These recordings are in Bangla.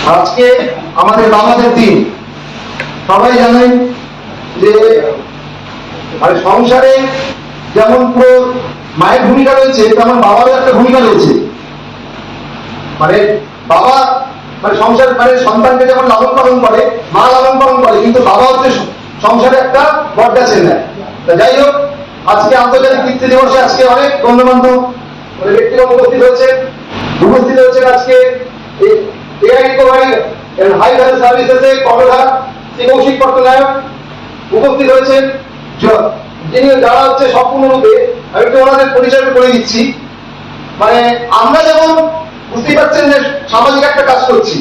আজকে আমাদের বাবাদের দিন। সবাই জানেন যে মানে সংসারে যেমন পুরো মায়ের ভূমিকা রয়েছে, তেমন বাবারও একটা ভূমিকা রয়েছে। মানে বাবা মানে সংসার মানে সন্তানকে যেমন লালন পালন করে, মা লালন পালন করে, কিন্তু বাবা হচ্ছে সংসারে একটা বড়টা ছেলে। তা যাই হোক, আজকে আন্তর্জাতিক পিতৃ দিবসে আজকে অনেক গণ্যমান্য মানে ব্যক্তিগত উপস্থিত হয়েছেন আজকে এআই রিকভারি হাই হেলথ সার্ভিসেসের কর্ণধার শ্রী কৌশিক পট্টনায়ক উপস্থিত হয়েছেন, যিনি যারা হচ্ছে সম্পূর্ণরূপে, আমি একটু ওনাদের পরিচয় করে দিচ্ছি। মানে আমরা যেমন বুঝতেই পারছেন যে সামাজিক একটা কাজ করছি,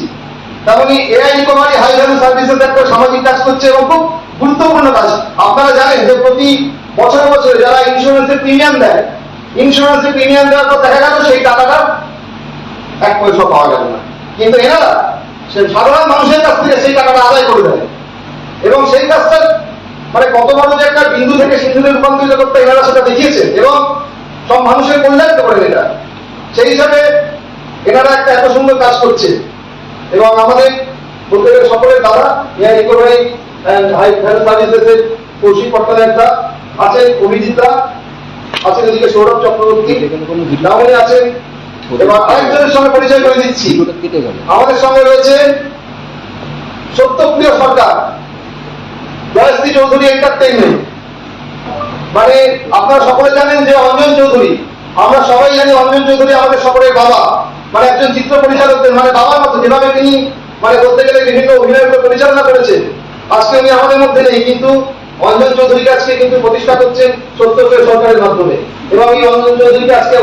তেমনি AI recovery high health services একটা সামাজিক কাজ করছে এবং খুব গুরুত্বপূর্ণ কাজ। আপনারা জানেন যে প্রতি বছরে বছরে যারা ইন্স্যুরেন্সের প্রিমিয়াম দেয়, ইন্স্যুরেন্সের প্রিমিয়াম দেওয়ার পর দেখা গেল সেই টাকাটা 1 পয়সা পাওয়া গেল না, কিন্তু এনারা সাধারণ মানুষের কাছ থেকে সেই টাকাটা আদায় করে দেয় এবং সেই কাজটা মানে কত বড় যে একটা বিন্দু থেকে সিন্ধুতে রূপান্তরিত করতে এনারা সেটা দেখিয়েছেন এবং সব মানুষের কল্যাণ করেন এটা। সেই হিসাবে এনারা একটা এত সুন্দর কাজ করছে এবং আমাদের প্রত্যেকের সকলের দাদা AI recovery and high health সার্ভিসেসের কৌশিক পট্টনায়ক আছেন, অভিজিৎ আছেন, এদিকে সৌরভ চক্রবর্তী উনি আছেন। এবার আরেকজনের সঙ্গে পরিচয় করে দিচ্ছি, আমাদের সঙ্গে রয়েছে সত্যপ্রিয় সরকার, জয়শ্রী চৌধুরী এন্টারটেইনমেন্ট। মানে আপনারা সকলে জানেন যে অঞ্জন চৌধুরী, আমরা সবাই জানি অঞ্জন চৌধুরী আমাদের সকলের বাবা, মানে একজন চিত্র পরিচালক, মানে বাবার মতো যেভাবে তিনি মানে বলতে গেলে বিভিন্ন অভিনয়গুলো পরিচালনা করেছেন। আজকে উনি আমাদের মধ্যে নেই, কিন্তু অঞ্জন চৌধুরীকে আজকে কিন্তু প্রতিষ্ঠা করছেন সত্যপ্রিয় সরকারের মাধ্যমে এবং এই অঞ্জন চৌধুরীকে আজকে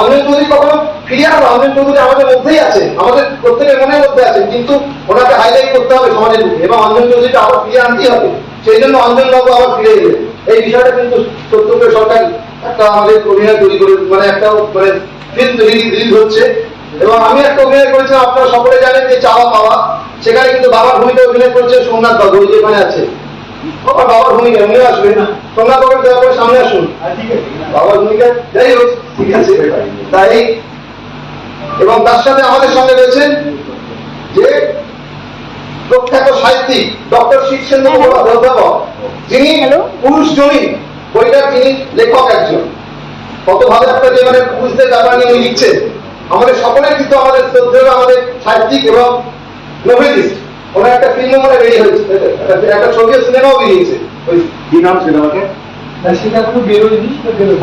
অঞ্জন চৌধুরী কখনো ফিরে আসবে, অঞ্জন চৌধুরী আমাদের মধ্যেই আছে, আমাদের প্রত্যেকের মনের মধ্যে আছে, কিন্তু ওনাকে হাইলাইট করতে হবে সমাজের মুখে এবং অঞ্জন চৌধুরীকে আবার ফিরে আনতেই হবে। সেই জন্য অঞ্জন বাবু আবার ফিরে এলেন। এই বিষয়টা কিন্তু সত্যপ্রিয় সরকার একটা আমাদের অভিনয় তৈরি করে মানে একটা মানে ফিল্ম রিলিজ হচ্ছে এবং আমি একটা অভিনয় করেছিলাম, আপনারা সকলে জানেন যে চাওয়া পাওয়া, সেখানে কিন্তু বাবার ভূমিকা অভিনয় করেছে সোমনাথ বাবু, যেখানে আছে আমার বাবার ভূমিকা, উনিও আসবেন না, সোমনাথ বাবুর দয়া করে সামনে আসুন, বাবার ভূমিকা। যাই হোক, ঠিক আছে। তাই এবং তার সাথে আমাদের সঙ্গে রয়েছেন যে প্রখ্যাত সাহিত্যিক ডক্টর শীর্ষেন্দু অধ্যাপক, যিনি পুরুষ জমি বইটার যিনি লেখক একজন, কত ভালো একটা যে মানে পুরুষদের ব্যাপার নিয়ে উনি লিখছেন। আমাদের সকলের কিন্তু আমাদের শ্রদ্ধেয় আমাদের সাহিত্যিক এবং নোভেলিস্ট, ওনার একটা ফিল্ম মানে বেরিয়ে হয়েছে, একটা ছবি সিনেমাও বেরিয়েছে। ওই কি নাম সিনেমাকে? সেটা কোনো বেরোয়নি।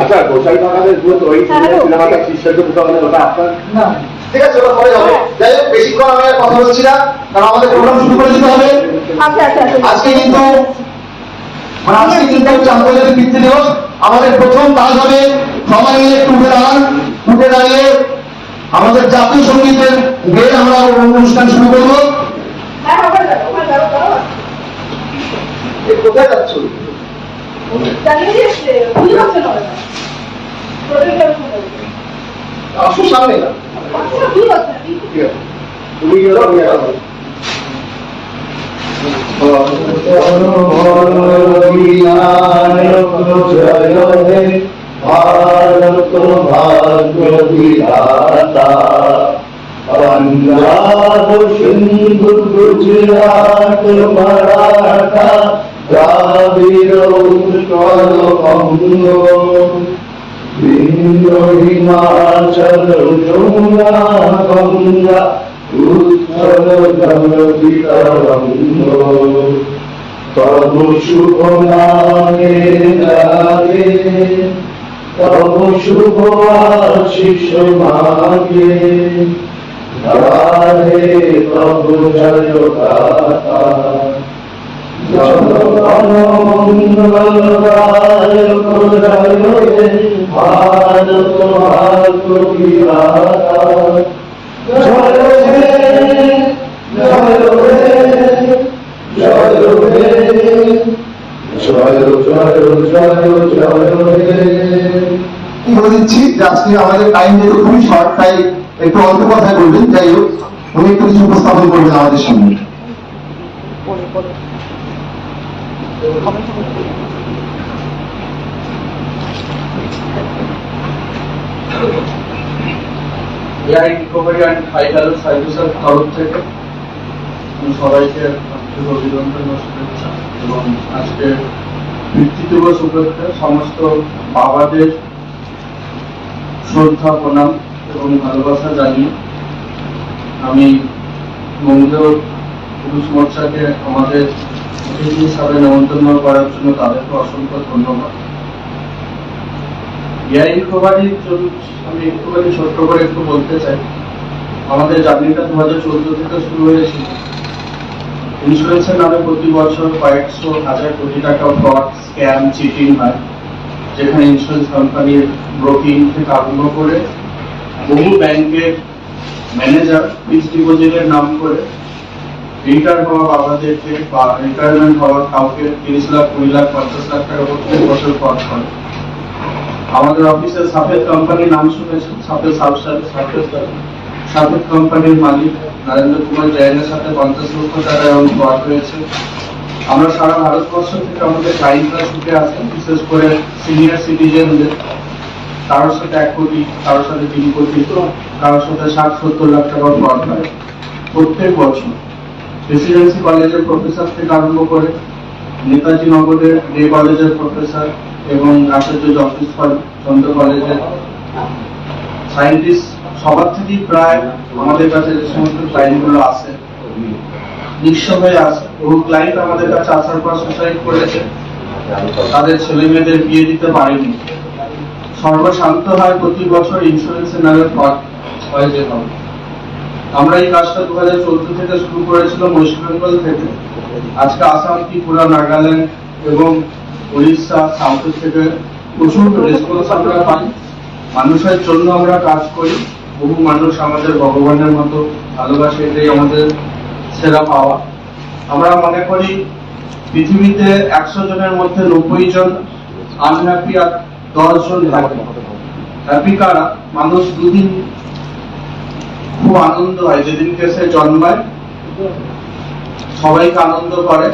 আচ্ছা, গোসাই বাগানের ওই সিনেমাটা শীর্ষেন্দু ওটা আপনার না, ঠিক আছে, ওটা পরে হবে। যাই হোক, বেশিক্ষণ আমি আর কথা বলছি না, কারণ আমাদের প্রোগ্রাম শুরু করে দিতে হবে। আজকে কিন্তু মানে আজকে কিন্তু হচ্ছে আন্তর্জাতিক পিতৃ দিবস। আমাদের প্রথম কাজ হবে সবাই মিলে একটু উঠে দাঁড়িয়ে আমাদের জাতীয় সঙ্গীতের গেয়ে আমরা অনুষ্ঠান শুরু করবো। কোথায় যাচ্ছ? আসো সামনে না, তুমি ভারত ভাগ্য বিধাতা, পাঞ্জাব সিন্ধু গুজরাট মারাঠা দ্রাবিড় উৎকল বঙ্গ, বিন্ধ্য হিমাচল যমুনা গঙ্গা উৎকল জগতি তরঙ্গ, তব শুভ নামে জাগে, তব শুভ আশিস মাগে, গাহে তব জয় গাথা, জনগণ মঙ্গলদায়ক জয় ভারত ভাগ্য বিধাতা, জয় হে জয় হে জয় হে জয় জয় জয় জয় হে। বলে দিচ্ছি যে আজকে আমাদের টাইম যেহেতু খুবই শর্ট, তাই একটু অল্প কথায় বলবেন। যাই হোক, উনি একটু কিছু উপস্থাপন করবেন আমাদের সামনে। AI recovery and high health সার্ভিসের তরফ থেকে সবাইকে আন্তরিক অভিনন্দন ও শুভেচ্ছা এবং আজকে পিতৃ দিবস উপলক্ষে সমস্ত বাবাদের শ্রদ্ধা প্রণাম এবং ভালোবাসা জানিয়ে আমি মঙ্গল পুরুষ মোর্চাকে আমাদের অতিথি হিসাবে নেমন্তন্ন করার জন্য তাদেরকে অসংখ্য ধন্যবাদ। এই ইনকোয়ারির জন্য আমি একটুখানি ছোট্ট করে একটু বলতে চাই। আমাদের জার্নিটা 2014 থেকে শুরু হয়েছিল। ইন্স্যুরেন্সের নামে প্রতি বছর কয়েকশো হাজার কোটি টাকা ফ্রড, স্ক্যাম, চিটিং হয়, যেখানে ইন্স্যুরেন্স কোম্পানির ব্রোকিং থেকে আরম্ভ করে বহু ব্যাংকের ম্যানেজার ফিক্সড ডিপোজিটের নাম করে রিটায়ার হওয়া বাবাদেরকে বা রিটায়ারমেন্ট হওয়া কাউকে 30 লাখ, 20 লাখ, 50 লাখ টাকা প্রত্যেক বছর ফ্রড করে। আমাদের অফিসের সাফেদ কোম্পানির নাম শুনেছেন, সাফেদ কোম্পানির মালিক নরেন্দ্র কুমার জৈনের সাথে 50 লক্ষ টাকা এমন ফ্রড হয়েছে। আমরা সারা ভারতবর্ষ থেকে আমাদের ক্লায়েন্টরা ছুটে আসেন, বিশেষ করে সিনিয়র সিটিজেনদের। কারোর সাথে 1 কোটি, কারোর সাথে 3 কোটি, কারোর সাথে 60-70 লাখ টাকা ফ্রড হয় প্রত্যেক বছর। প্রেসিডেন্সি কলেজের প্রফেসর থেকে আরম্ভ করে নেতাজি নগরের ডে কলেজের প্রফেসর এবং আচার্য জগদীশ চন্দ্র কলেজের সায়েন্টিস্ট, সবার থেকেই প্রায় আমাদের কাছে যে সমস্ত ক্লায়েন্ট গুলো আসে নিঃস্ব হয়ে আসে। বহু ক্লায়েন্ট আমাদের কাছে আসার পর সুসাইড করেছে, তাদের ছেলে মেয়েদের বিয়ে দিতে পারেনি। সর্বশান্ত হয় প্রতি বছর ইন্স্যুরেন্সের নামে ফ্রড হয় যেভাবে। আমরা এই কাজটা 2014 থেকে শুরু করেছিলাম ওয়েস্ট বেঙ্গল থেকে। আজকে আসাম, ত্রিপুরা, নাগাল্যান্ড এবং উড়িষ্যা, সাউথের থেকে প্রচুর রেসপন্স আমরা পাই। মানুষের জন্য আমরা কাজ করি। বহু মানুষ আমাদের ভগবানের মতো ভালোবাসে, এটাই আমাদের সেরা পাওয়া। আমরা মনে করি পৃথিবীতে 100 জনের মধ্যে 90 জন আনহ্যাপি আর 10 জন হ্যাপি। হ্যাপি কারা? মানুষ দুদিন খুব আনন্দ হয়, যেদিনকে সে জন্মায় সবাইকে আনন্দ করে,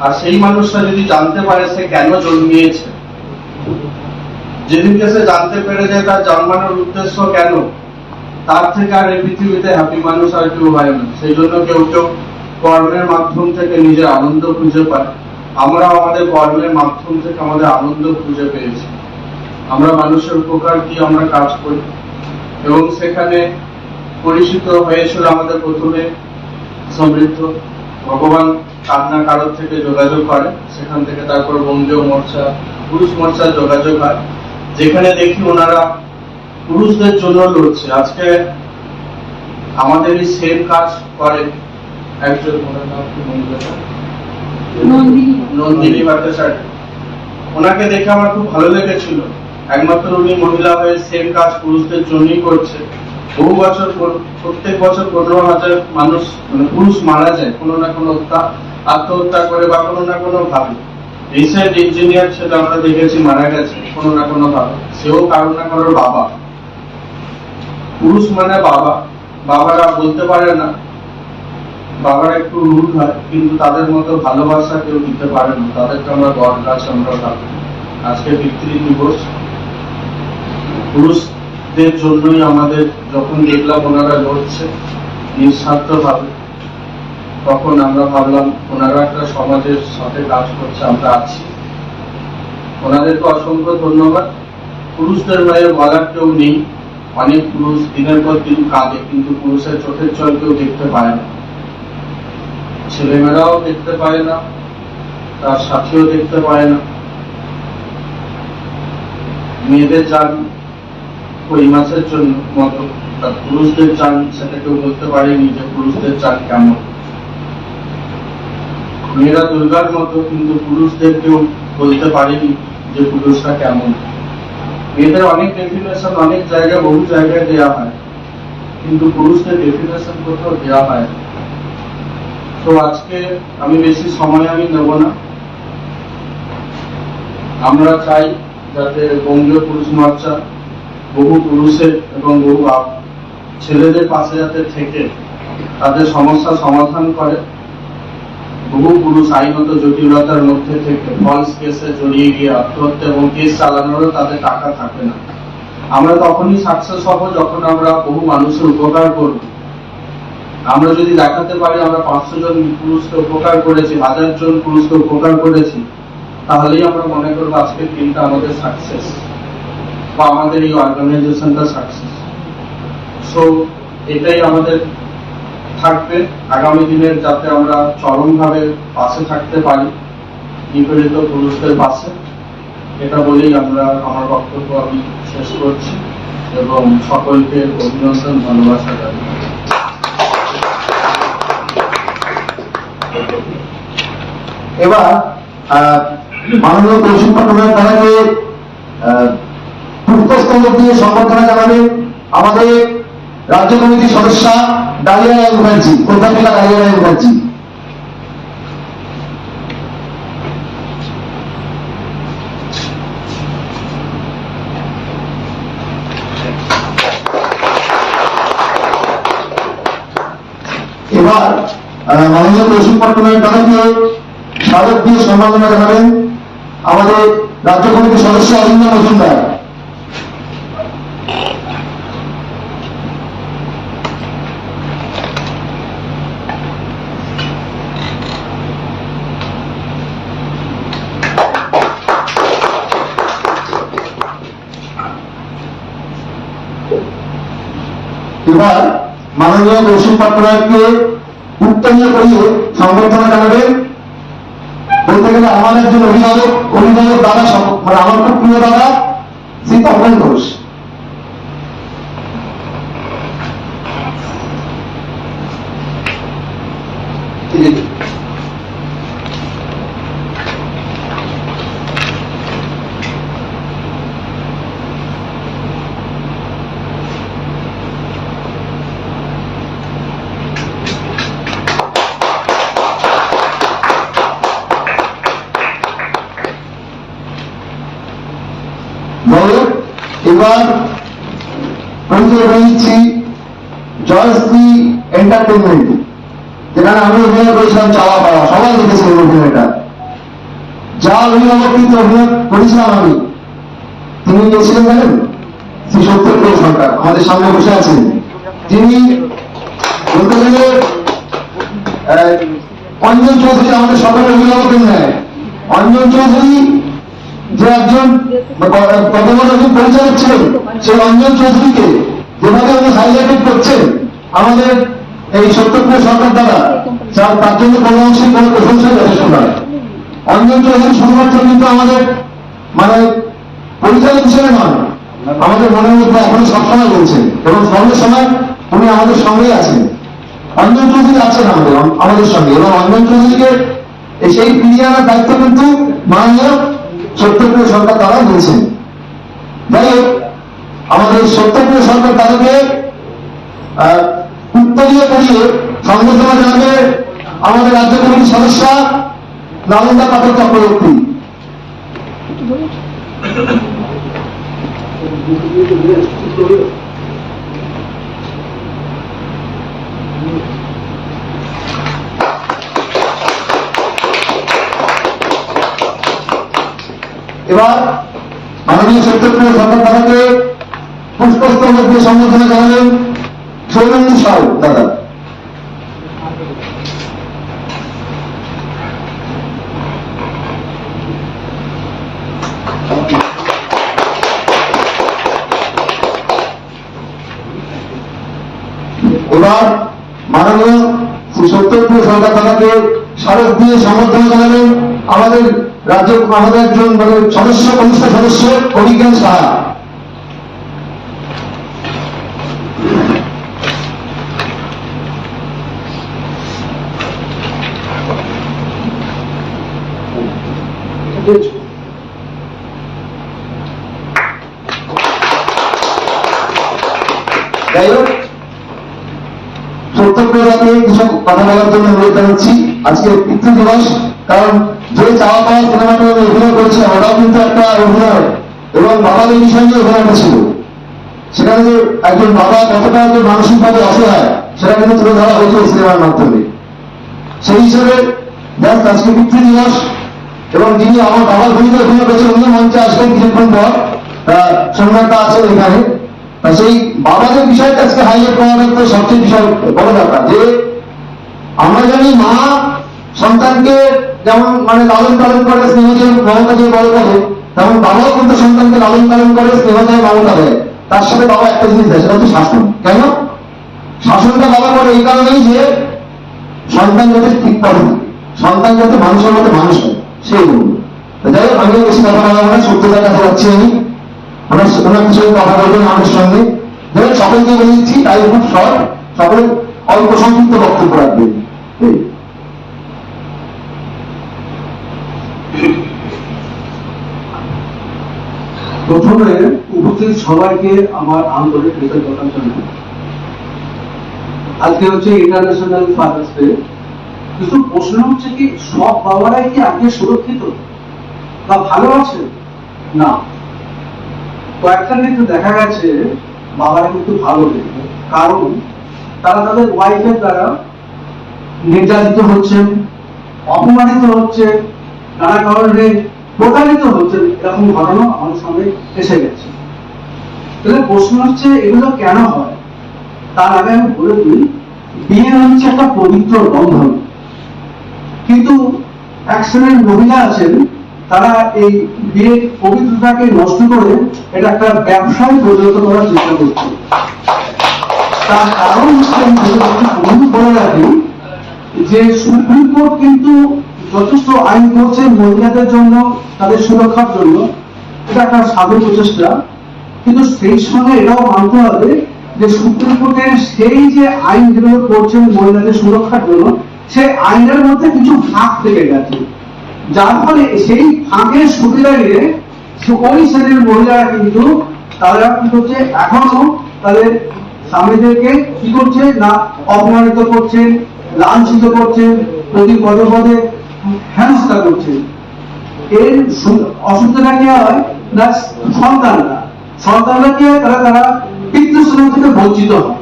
আর সেই মানুষটা যদি জানতে পারে সে কেন জন্মিয়েছে, যেদিনকে সে জানতে পেরে যে তার জন্মানোর উদ্দেশ্য কেন, তার থেকে আর এই পৃথিবীতে হ্যাপি মানুষ আর কেউ হয় না। সেই জন্য কেউ কেউ কর্মের মাধ্যম থেকে নিজের আনন্দ খুঁজে পায়। আমরা আমাদের কর্মের মাধ্যম থেকে আমাদের আনন্দ খুঁজে পেয়েছি। আমরা মানুষের উপকার দিয়ে আমরা কাজ করি এবং সেখানে পরিচিত হয়েছিল আমাদের প্রথমে সমৃদ্ধ। ভগবান কান্না কারোর থেকে যোগাযোগ করে, সেখান থেকে তারপর বঙ্গীয় মোর্চা, পুরুষ মোর্চার যোগাযোগ হয়, যেখানে দেখি ওনারা পুরুষদের জন্য লড়ছে। আজকে আমাদের এই সেম কাজ করে একজন, নন্দিনী ভট্টাচার্য। ওনাকে দেখে আমার খুব ভালো লেগেছিল। একমাত্র উনি মহিলা হয়ে সেম কাজ পুরুষদের জন্যই করছে। বহু বছর, প্রত্যেক বছর 15,000 মানুষ পুরুষ মারা যায় কোনো না কোনো আত্মহত্যা করে বা কোনো না কোনো ভাবে। রিসেন্ট ইঞ্জিনিয়ার ছেলে আমরা দেখেছি মারা গেছে কোনো না কোনো ভাবে, সেও কারো না কারোর বাবা। পুরুষ মানে বাবা। বাবারা বলতে পারে না, বাবারা একটু রুড হয়, কিন্তু তাদের মতো ভালোবাসা কেউ দিতে পারে না। তাদেরকে আমরা গড গাছ আমরা ভাবি। আজকে পিতৃ দিবস পুরুষদের জন্যই আমাদের। যখন দেখলাম ওনারা লড়ছে নিঃস্বার্থ ভাবে, তখন আমরা ভাবলাম ওনারা একটা সমাজের সাথে কাজ করছে, আমরা আছি। ওনাদেরকে অসংখ্য ধন্যবাদ। পুরুষদের বাইরে বলার কেউ নেই। অনেক পুরুষ দিনের পর দিন কাঁদে, কিন্তু পুরুষের চোখের জল কেউ দেখতে পায় না। ছেলেমেয়েরাও দেখতে পায় না, তার সাথীও দেখতে পায় না। মেয়েদের যান ওই মাসের জন্য মতো, পুরুষদের চান সেটা কেউ বলতে পারেনি যে পুরুষদের চান কেমন। মেয়েরা দুর্গার মতো, কিন্তু পুরুষদের কেউ বলতে পারেনি যে পুরুষরা কেমন। মেয়েদের অনেক ডেফিনেশন অনেক জায়গায়, বহু জায়গায় দেওয়া হয়, কিন্তু পুরুষদের ডেফিনেশন কোথাও দেওয়া হয়। তো আজকে আমি বেশি সময় নেব না। আমরা চাই যাতে বঙ্গীয় পুরুষ মোর্চা বহু পুরুষের এবং বহু ছেলেদের পাশে যাতে থেকে তাদের সমস্যা সমাধান করে। বহু পুরুষ আইনত জটিলতার মধ্যে থেকে ফলস কেসে জড়িয়ে গিয়ে আত্মহত্যা এবং কেস চালানোরও তাদের টাকা থাকে না। আমরা তখনই সাকসেস হব যখন আমরা বহু মানুষের উপকার করব। আমরা যদি দেখাতে পারি আমরা 500 জন পুরুষকে উপকার করেছি, 1000 জন পুরুষকে উপকার করেছি, তাহলেই আমরা মনে করবো আজকের দিনটা আমাদের সাকসেস বা আমাদের এই অর্গানাইজেশনটা সাকসেস। সো এটাই আমাদের থাকবে আগামী দিনের, যাতে আমরা চরমভাবে পাশে থাকতে পারি নিপীড়িত পুরুষদের পাশে। এটা বলেই আমার বক্তব্য আমি শেষ করছি এবং সকলকে অভিনন্দন, ভালোবাসা জানাই। এবার মাননীয় কৌশিক পট্টনায়ক তারাকে পুষ্পস্তবক দিয়ে সম্বর্ধনা জানাবেন আমাদের রাজ্য কমিটির সদস্য ডালিয়া রায় মুখার্জি, অধ্যাপিকা ডালিয়া রায় মুখার্জি। এবার মাননীয় কৌশিক পট্টনায়ক তারাকে স্মারক দিয়ে সম্মাননা জানাবেন আমাদের রাজ্য কমিটির সদস্য অরিন্দ মজুমদার। এবার মাননীয় কৌশিক পট্টনায়ককে উত্তরীয় করিয়ে সম্বর্ধনা জানাবেন বলতে গেলে আমার একজন অভিভাবক দাদা, মানে আমার খুব প্রিয় দাদা শ্রী তপন ঘোষ। এবার পরিচয় হয়ে নিচ্ছি জয়শ্রী এন্টারটেনমেন্ট, যেখানে আমি অভিনয় করেছিলাম চাওয়া পাওয়া, সবাই দেখেছে এই অভিনয়টা। যা অভিভাবক কিন্তু অভিনয় করেছিলাম আমি, তিনি গেছিলেন জানেন শ্রী সত্যপ্রিয় সরকার, আমাদের সামনে বসে আছেন, যিনি বলতে গেলে অঞ্জন চৌধুরী আমাদের সকলের অভিভাবকের নেয়। অঞ্জন চৌধুরী যে একজন একজন পরিচালক ছিলেন, সেই অঞ্জন চৌধুরীকে যেভাবে উনি হাইলাইটেড করছেন আমাদের এই সত্যপ্রিয় সরকার দ্বারা, তার জন্য কোনো অংশে কোনো প্রশংসা যথেষ্ট নয়। অঞ্জন চৌধুরী শুধুমাত্র কিন্তু আমাদের মানে পরিচালক হিসেবে নয়, আমাদের মনের মধ্যে এখনো সবসময় বলছেন এবং সর্বসময় উনি আমাদের সঙ্গেই আছেন। অঞ্জন চৌধুরী আছেন আমাদের সঙ্গে, এবং অঞ্জন চৌধুরীকে সেই ফিরিয়ে আনার দায়িত্ব কিন্তু মাননীয় সত্যপ্রিয় সরকার তারা নিয়েছেন। যাই হোক, আমাদের সত্যপ্রিয় সরকার তাদেরকে উত্তরীয় করিয়ে সম্বোধনা জানাবে আমাদের রাজ্য কমিটির সদস্য নালন্দা পাঠক চক্রবর্তী। এবার মাননীয় সত্যপ্রিয় সরকার দাদাকে পুষ্পস্তবক দিয়ে সম্বোধনা জানালেন সৌমেন্দু সাউ দাদা। এবার মাননীয় শ্রী সত্যপ্রিয় সরকার দাদাকে স্মারক দিয়ে সম্বোধনা জানালেন আমাদের রাজ্য আমাদের একজন মানে সদস্য, কনিষ্ঠ সদস্য অভিজ্ঞান সাহা। যাই হোক, সত্যপ্রিয়তাকে কিছু কথা বলার জন্য অনুরোধ জানাচ্ছি। আজকে পিতৃ দিবস, কারণ যে চাওয়া পাওয়া সিনেমাটা আমি অভিনয় করছিলাম ওটাও কিন্তু একটা অভিনয়, এবং বাবাদের বিষয় নিয়ে অভিনয়টা ছিল। সেখানে যে একজন বাবা কতটা যে মানসিকভাবে অসহায় সেটা কিন্তু তুলে ধরা হয়েছিল সিনেমার মাধ্যমে। সেই হিসেবে জাস্ট আজকে পিতৃ দিবস, এবং যিনি আমার বাবার ভূমিকা অভিনয় করেছেন উনি মঞ্চে আসবেন কিছুক্ষণ পর, সংবাদটা আছেন এখানে। তা সেই বাবাদের বিষয়টা আজকে হাইলাইট করার তো সবচেয়ে বিষয় বড় ব্যাপার, যে আমরা জানি মা সন্তানকে যেমন মানে লালন পালন করে, স্নেহ দিয়ে মমতা দিয়ে বড় করে, তেমন বাবাও কিন্তু সন্তানকে লালন পালন করে, স্নেহ দিয়ে মমতা দেয়। তার সাথে বাবা একটা জিনিস দেয়, সেটা হচ্ছে শাসন। কেন শাসনটা বাবা করে? এই কারণেই যে সন্তান যাতে ঠিক পথে থাকে, সন্তান যাতে মানুষের মতো মানুষ হয়, সেই জন্য। যাই হোক, আমিও বেশি কথা বলবো না, সত্যতার কাছে যাচ্ছি আমি। ওনার কিছু কথা বলবেন আমাদের সঙ্গে। যাই হোক, সকলকে বলে দিচ্ছি, তাই খুব শর্ট, সকল অল্প সংক্ষিপ্ত বক্তব্য রাখবেন। প্রথমে উপস্থিত সবাইকে আমার আন্তরিক কৃতজ্ঞতা জানাই। আজকে হচ্ছে ইন্টারন্যাশনাল ফাদার্স ডে, কিন্তু প্রশ্ন হচ্ছে কি সব বাবারাই কি আজকে সুরক্ষিত বা ভালো আছে? না, কয়েকটা কিন্তু দেখা গেছে বাবারা কিন্তু ভালো নেই, কারণ তারা তাদের ওয়াইফের দ্বারা নির্যাতিত হচ্ছেন, অপমানিত হচ্ছে, নানা কারণে প্রতারিত হচ্ছে। এরকম ঘটনা আমাদের সামনে এসে গেছে। তাহলে প্রশ্ন হচ্ছে এগুলো কেন হয়? তার আগে আমি বলে দিই, বিয়ে হচ্ছে একটা পবিত্র বন্ধন, কিন্তু এক শ্রেণীর মহিলা আছেন, তারা এই বিয়ের পবিত্রতাকে নষ্ট করে এটা একটা ব্যবসায় পরিণত করার চেষ্টা করছে। তার কারণ হচ্ছে আমি বলে রাখি যে সুপ্রিম কোর্ট কিন্তু যথেষ্ট আইন করছে মহিলাদের জন্য, তাদের সুরক্ষার জন্য, এটা একটা সাধু প্রচেষ্টা। কিন্তু সেই সঙ্গে এটাও মানতে হবে যে সুপ্রিম কোর্টের সেই যে আইন যেগুলো করছেন মহিলাদের সুরক্ষার জন্য, সেই আইনের মধ্যে কিছু ফাঁক থেকে গেছে, যার ফলে সেই ফাঁকের সুবিধা নিয়ে ওই শ্রেণীর মহিলারা কিন্তু তারা কি করছে, এখনো তাদের স্বামীদেরকে কি করছে না অপমানিত করছেন, লাঞ্ছিত করছেন, প্রতি পদে পদে হেনস্থা করছে। এর অসুবিধাটা কি হয় না সন্তানরা কি হয়, তারা পিতৃস্নেহ থেকে বঞ্চিত হয়।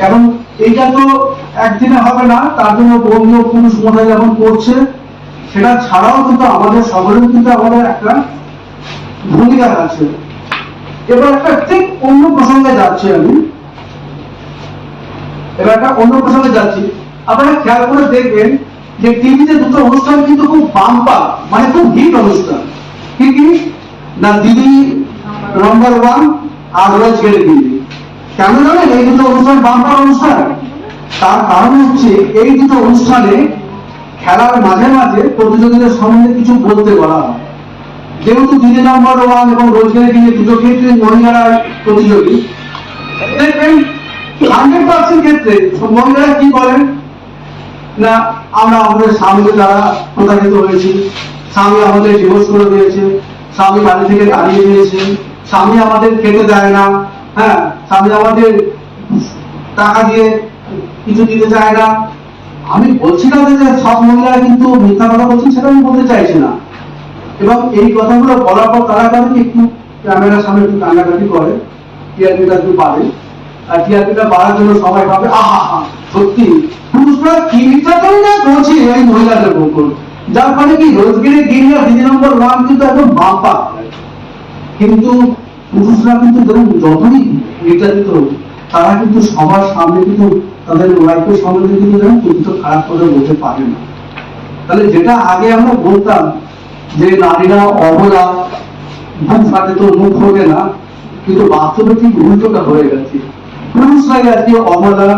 এবং এইটা তো একদিনে হবে না, তার জন্য বন্ধু পুরুষ মহিলা যেমন করছে, সেটা ছাড়াও কিন্তু আমাদের সকলের কিন্তু আমাদের একটা ভূমিকা আছে। এবার একটা ঠিক অন্য প্রসঙ্গে যাচ্ছি আমি, আপনারা খেয়াল করে দেখবেন যে টিভিতে দুটো অনুষ্ঠান কিন্তু খুব বাম্পার, মানে খুব হিট অনুষ্ঠান। কি কি না, দিদি নাম্বার 1 আর রোজগেরে দিদি। কেন জানেন এই দুটো অনুষ্ঠান বাম্পার অনুষ্ঠান? তার কারণ হচ্ছে এই দুটো অনুষ্ঠানে খেলার মাঝে মাঝে প্রতিযোগীদের সম্বন্ধে কিছু বলতে বলা হয়। যেহেতু দিদি নাম্বার 1 এবং রোজগেরে দিদি দুটো ক্ষেত্রে মহিলারা প্রতিযোগী, দেখবেন 100% ক্ষেত্রে মহিলারা কি বলেন না, আমরা আমাদের স্বামীকে দ্বারা প্রতারিত হয়েছি, স্বামী আমাদের ডিভোর্স করে দিয়েছে, স্বামী বাড়ি থেকে তাড়িয়ে দিয়েছে, স্বামী আমাদের খেতে দেয় না, হ্যাঁ, স্বামী আমাদের টাকা দিয়ে কিছু দিতে চায় না। আমি বলছি না যে সব মহিলারা কিন্তু মিথ্যা কথা বলছেন, সেটা আমি বলতে চাইছি না। এবং এই কথাগুলো বলার পর তারা কারণ একটু ক্যামেরার সামনে একটু কান্নাকাটি করে, টিআরপিটা একটু বাড়ে, আর টিআরপিটা বাড়ার জন্য সবাই ভাবে আহা সত্যি পুরুষরা কি নির্যাতন না করছে এই মহিলাদের উপর, যার ফলে কি রোজগেরে গিয়ে দিদি নম্বর 1 কিন্তু একদম বাম্পা। কিন্তু পুরুষরা কিন্তু যতই নির্যাতিত হোক, তারা কিন্তু সবার সামনে কিন্তু তাদের ওয়াইফের সামনে কিন্তু কিছু খারাপ করে বলতে পারে না। তাহলে যেটা আগে আমরা বলতাম যে নারীরা অবলা, মুখ ফাটে তো মুখ হবে না, কিন্তু বাস্তবে ঠিক উল্টোটা হয়ে গেছে। পুরুষরাই আজকে অবলা,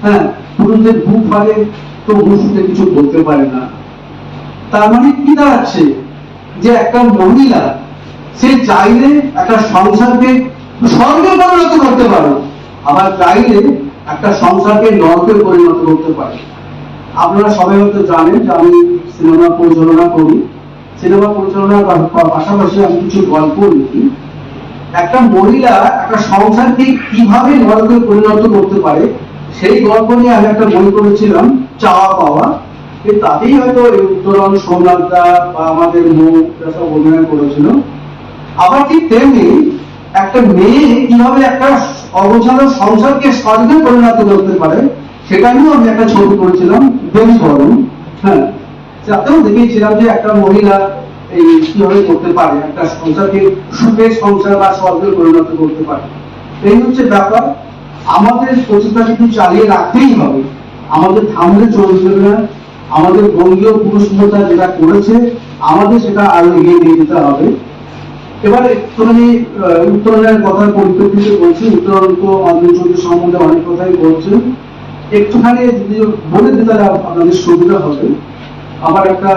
হ্যাঁ, পুরুষদের মুখ ফাটে তো মুখ ফুটে কিছু বলতে পারে না। তার মানে কি দাঁড়াচ্ছে যে একটা মহিলা সে চাইলে একটা সংসারকে স্বর্গে পরিণত করতে পারে, আবার চাইলে একটা সংসারকে নরকে পরিণত করতে পারে। আপনারা সবাই হয়তো জানেন যে আমি সিনেমা পরিচালনা করি, সিনেমা পরিচালনার পাশাপাশি আমি কিছু গল্প লিখি। একটা মহিলা একটা সংসারকে কিভাবে নরকে পরিণত করতে পারে সেই গল্প নিয়ে আমি একটা বই করেছিলাম, চাওয়া পাওয়া। তাতেই হয়তো উত্তরণ, সোমনাথদা বা আমাদের মুখ সব অভিনয় করেছিল। আবার ঠিক তেমনি একটা মেয়ে কিভাবে একটা অগোছালো সংসারকে স্বর্গে পরিণত করতে পারে সেটা নিয়েও আমি একটা ছবি করেছিলাম, দেবী বরণ। হ্যাঁ, তাতেও দেখিয়েছিলাম যে একটা মহিলা এই কিভাবে করতে পারে একটা সংসারকে সুখের সংসার বা স্বর্গে পরিণত করতে পারে। এই হচ্ছে ব্যাপার। আমাদের প্রচেষ্টা কিন্তু চালিয়ে রাখতেই হবে, আমাদের থামলে চলবে না। আমাদের বঙ্গীয় পুরুষ মোর্চা যেটা করেছে আমাদের সেটা আরো এগিয়ে নিয়ে যেতে হবে। এবারে একটুখানি উত্তরণের কথার পরিপ্রেক্ষিতে বলছি, উত্তরণ তো অঞ্জন চৌধুরী সম্বন্ধে অনেক কথাই বলছেন, একটুখানি যদি বলে দিতে তাহলে আপনাদের সুবিধা হবে। আমার একটা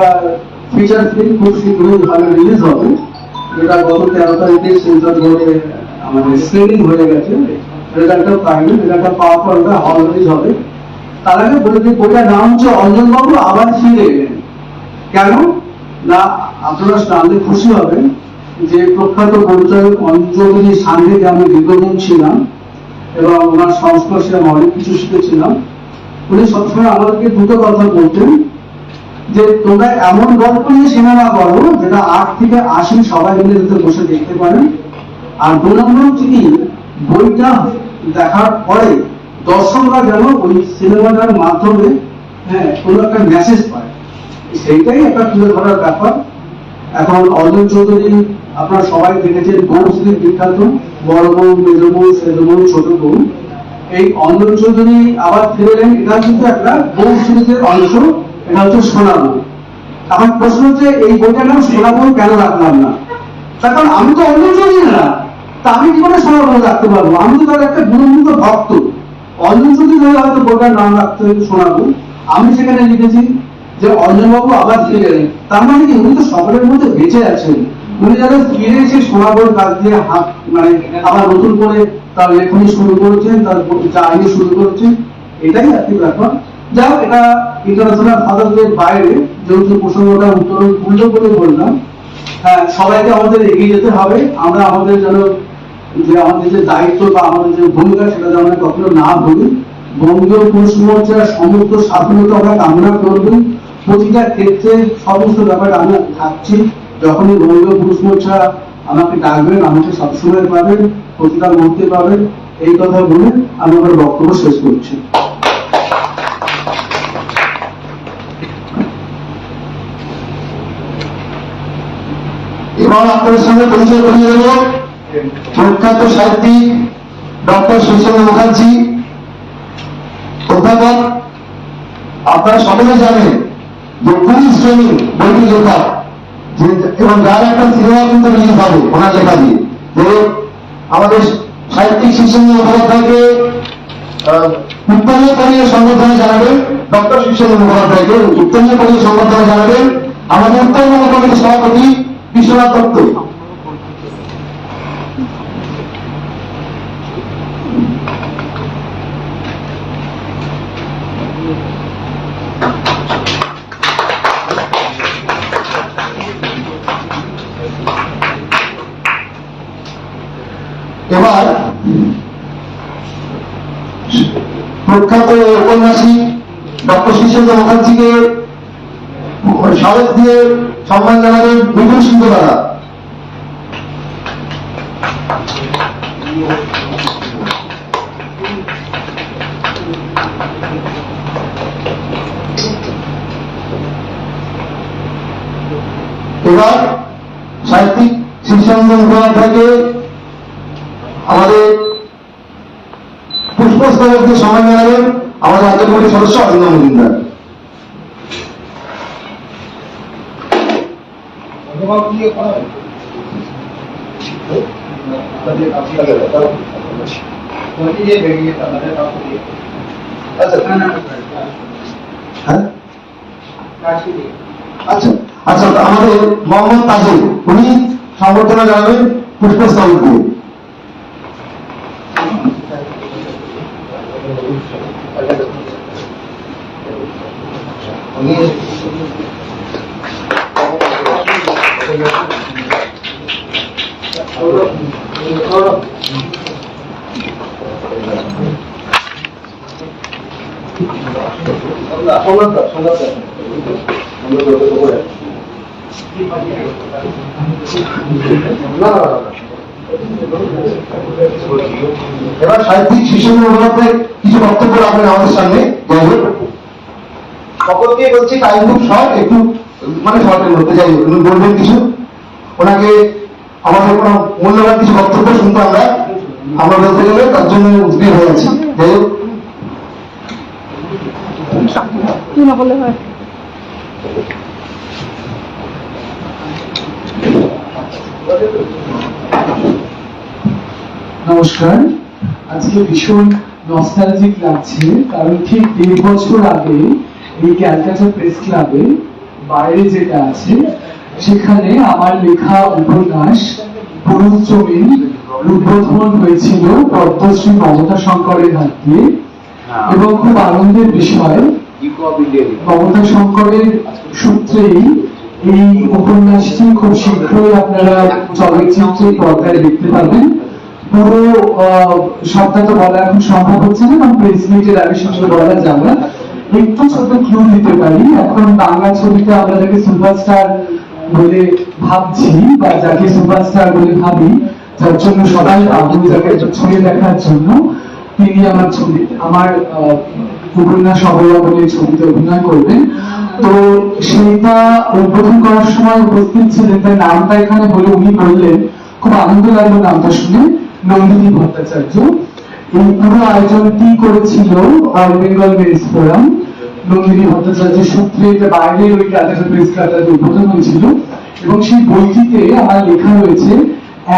ফিচার ফিল্ম খুব শীঘ্রই হলে রিলিজ হবে, যেটা গত 13 তারিখে সেন্সর বোর্ডে আমাদের স্ক্রিনিং হয়ে গেছে, রেজাল্টটা পাইনি, রেজাল্টটা পাওয়ার পর ওটা হল রিলিজ হবে। তার আগে বলে দিই, বইটার নাম হচ্ছে অঞ্জনবাবু আবার ফিরে এলেন। কেন না, আপনারা জানলে খুশি হবেন যে প্রখ্যাত পরিচালক অঞ্জলির সান্নিধ্যে আমি দীর্ঘদিন ছিলাম এবং ওনার সংস্পর্শে আমি অনেক কিছু শিখেছিলাম। উনি সবসময় আমাদেরকে দুটো কথা বলতেন, যে তোমরা এমন গল্প নিয়ে সিনেমা করো যেটা 8 থেকে 80 সবাই মিলে যাতে বসে দেখতে পারেন। আর 2 নম্বর হচ্ছে কি, বইটা দেখার পরে দর্শকরা যেন ওই সিনেমাটার মাধ্যমে কোনো একটা মেসেজ পায়, সেইটাই একটা তুলে ধরার ব্যাপার। এখন অঞ্জন চৌধুরী আপনারা সবাই দেখেছেন, বউ সিরিজ বিখ্যাত, বড় বউ, মেজ বউ, সেজ বউ, ছোট বউ। এই অঞ্জন চৌধুরী আবার ফিরে এলেন, এটা কিন্তু একটা বউ সিরিজের অংশ, এটা হচ্ছে সোনা বউ। আমার প্রশ্ন হচ্ছে, এই বইটার নাম সোনা বউ কেন রাখলাম না? তার কারণ আমি তো অঞ্জন চৌধুরী না, তা আমি কি করে সোনা বউ রাখতে পারবো? আমি তো তার একটা গুরুমুখ ভক্ত। অঞ্জন চৌধুরী হয়তো বইটার নাম রাখতে সোনা বউ, আমি সেখানে লিখেছি যে অঞ্জনবাবু আবার ফিরে এলেন। তার মানে কি, উনি তো সকলের মধ্যে বেঁচে আছেন, উনি যারা ফিরে এসে সোনাবর কাজ দিয়ে হাত আবার নতুন করে তার লেখনী শুরু করেছেন, তার জার্নি শুরু করেছেন, এটাই আর কি ব্যাপার। যাই হোক, এটা ইন্টারন্যাশনাল ফাদারদের বাইরে, যেহেতু প্রসঙ্গটা উত্তরণ উল্টো করে বললাম, সবাইকে আমাদের এগিয়ে যেতে হবে। আমরা আমাদের যেন আমাদের যে দায়িত্ব বা আমাদের যে ভূমিকা, সেটা যেন আমরা কখনো না ভুলি। বঙ্গীয় পুরুষ মোর্চার সমস্ত সাফল্যতা আমরা কামনা করব। প্রতিটা ক্ষেত্রে সমস্ত ব্যাপারে আমরা থাকছি। যখনই বঙ্গীয় পুরুষ মোর্চা আমাকে ডাকবেন, আমাকে সবসময় পাবেন, প্রতিটা মুহূর্তে পাবেন। এই কথা বলে আমি আমার বক্তব্য শেষ করছি। এবার আপনাদের সঙ্গে পরিচয় করিয়ে দেব প্রখ্যাত সাহিত্যিক ডক্টর সুশীল মুখার্জি, অধ্যাপক। আপনারা সকলে জানেন যে কুইজ ট্রেনিং বইটি লেখা, এবং যার একটা সিনেমা কিন্তু রিলিজ হবে ওনার লেখা দিয়ে। যে আমাদের সাহিত্যিক শীর্ষেন্দু মুখোপাধ্যায়কে উত্তরীয় পরিয়ে সংবর্ধনা জানাবেন, ডক্টর শীর্ষেন্দু মুখোপাধ্যায়কে উত্তরীয় পরিয়ে সংবর্ধনা জানাবেন আমাদের উত্তরবঙ্গ কমিটির সভাপতি বিশ্বনাথ দত্ত। এবার প্রখ্যাত ঔপন্যাসিক ডক্টর শীর্ষেন্দু মুখার্জিকে স্বাগত দিয়ে সম্মান জানাবেন বিপুল সিংহ দ্বারা। এবার সাহিত্যিক শীর্ষেন্দু মুখোপাধ্যায়কে আমাদের পুষ্পস্তবক দিয়ে সম্মান জানাবেন আমাদের রাজ্য কমিটির সদস্য অরিন্দম মজুমদার। আচ্ছা আচ্ছা, আমাদের মোহাম্মদ তাজুল, উনি সংবর্ধনা জানাবেন পুষ্পস্তবক দিয়ে। এবার সাহিত্যিক শীর্ষেন্দু মুখোপাধ্যায় কিছু বক্তব্য রাখবেন আমাদের সামনে। যাই হোক, সকলকে বলছি টাইম খুব শর্ট, একটু শর্টের মধ্যে। যাই হোক, উনি বলবেন কিছু, ওনাকে আমাদের কোনো মূল্যবান কিছু বক্তব্য শুনতে আমরা আমরা বলতে গেলে তার জন্য উদ্গ্রীব হয়ে আছি। যাই হোক, তুই না বললে হয়। নমস্কার, আজকে ভীষণ নস্টালজিক লাগছে, কারণ ঠিক 1.5 বছর আগে এই ক্যালকাটা প্রেস ক্লাবে বাইরে যেটা আছে সেখানে আমার লেখা উপন্যাস পুরুষ জমিন উদ্বোধন হয়েছিল পদ্মশ্রী মমতা শঙ্করের হাত দিয়ে, এবং খুব আনন্দের বিষয় মমতা শঙ্করের সূত্রেই এই উপন্যাসটি খুব শীঘ্রই আপনারা চলচ্চিত্রে পর্দায় দেখতে পাবেন। পুরো সবটা তো বলা এখন সম্ভব হচ্ছে না, কারণ প্রেস মিটের আগে সেগুলো বলা যাবে না। একটু ছোট ক্লু দিতে পারি, এখন বাংলা ছবিতে আমরা যাকে সুপারস্টার বলে ভাবছি বা যাকে সুপারস্টার বলে ভাবি, যার জন্য সবাই আগ্রহী যাকে ছবি দেখার জন্য, তিনি আমার উপন্যাস অবলম্বনের ছবিতে অভিনয় করবেন। তো সেইটা উদ্বোধন করার সময় উপস্থিত ছিলেন, তার নামটা এখানে বলে উনি বললেন, খুব আনন্দ লাগলো নামটা শুনে, নন্দিনী ভট্টাচার্য। এই পুরো আয়োজনটি করেছিল all Bengal Mary's forum. Nandini ভট্টাচার্যের সূত্রে এটা বাইরে ওই ক্যালকাটা প্রেস ক্লাবটাতে উদ্বোধন হয়েছিল, এবং সেই বইটিতে আমার লেখা রয়েছে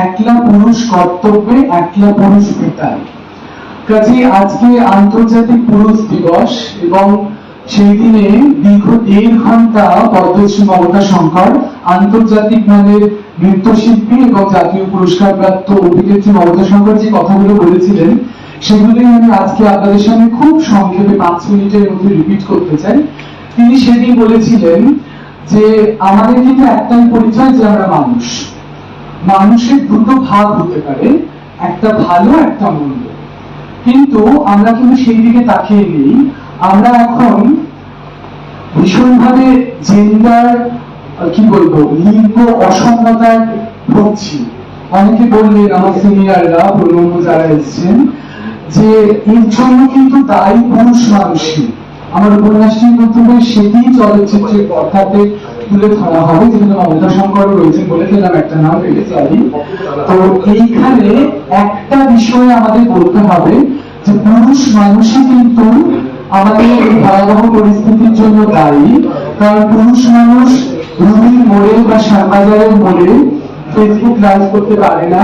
একলা পুরুষ কর্তব্যে একলা পুরুষ পিতায়। কাজে আজকে আন্তর্জাতিক পুরুষ দিবস, এবং সেই দিনে দীর্ঘ 1.5 ঘন্টা পদ্মশ্রী মমতা শঙ্কর, আন্তর্জাতিক মানের নৃত্যশিল্পী এবং জাতীয় পুরস্কার প্রাপ্ত অভিনেত্রী মমতা শঙ্কর যে কথাগুলো বলেছিলেন, সেগুলোই আমি আজকে আপনাদের সামনে খুব সংক্ষেপে 5 মিনিটের মধ্যে রিপিট করতে চাই। তিনি সেদিন বলেছিলেন যে আমাদের কিন্তু একটাই পরিচয়, যে আমরা মানুষ। মানুষের দুটো ভাগ হতে পারে, একটা ভালো একটা মন্দ, কিন্তু আমরা কিন্তু সেই দিকে তাকিয়ে নেই। আমরা এখন ভীষণভাবে জেন্ডার কি বলবো, লিঙ্গ অসমতায় ভুগছি। অনেকে বললেন, আমার সিনিয়ররা প্রজন্ম যারা এসেছেন, যে এর জন্য কিন্তু দায়ী পুরুষ মানুষই। আমার উপন্যাসটির মাধ্যমে সেটি চলচ্চিত্রের পর্দাতে তুলে ধরা হবে, যেখানে মমতা শঙ্কর রয়েছেন, বলে দিলাম একটা নাম পেলে সরি। তো এইখানে একটা বিষয় আমাদের বলতে হবে, যে পুরুষ মানুষই কিন্তু আমাদের এই ভয়াবহ পরিস্থিতির জন্য দায়ী। কারণ পুরুষ মানুষ রুবির মোড়ে বা শ্যামবাজারের মোড়ে ফেসবুক লাইভ করতে পারে না।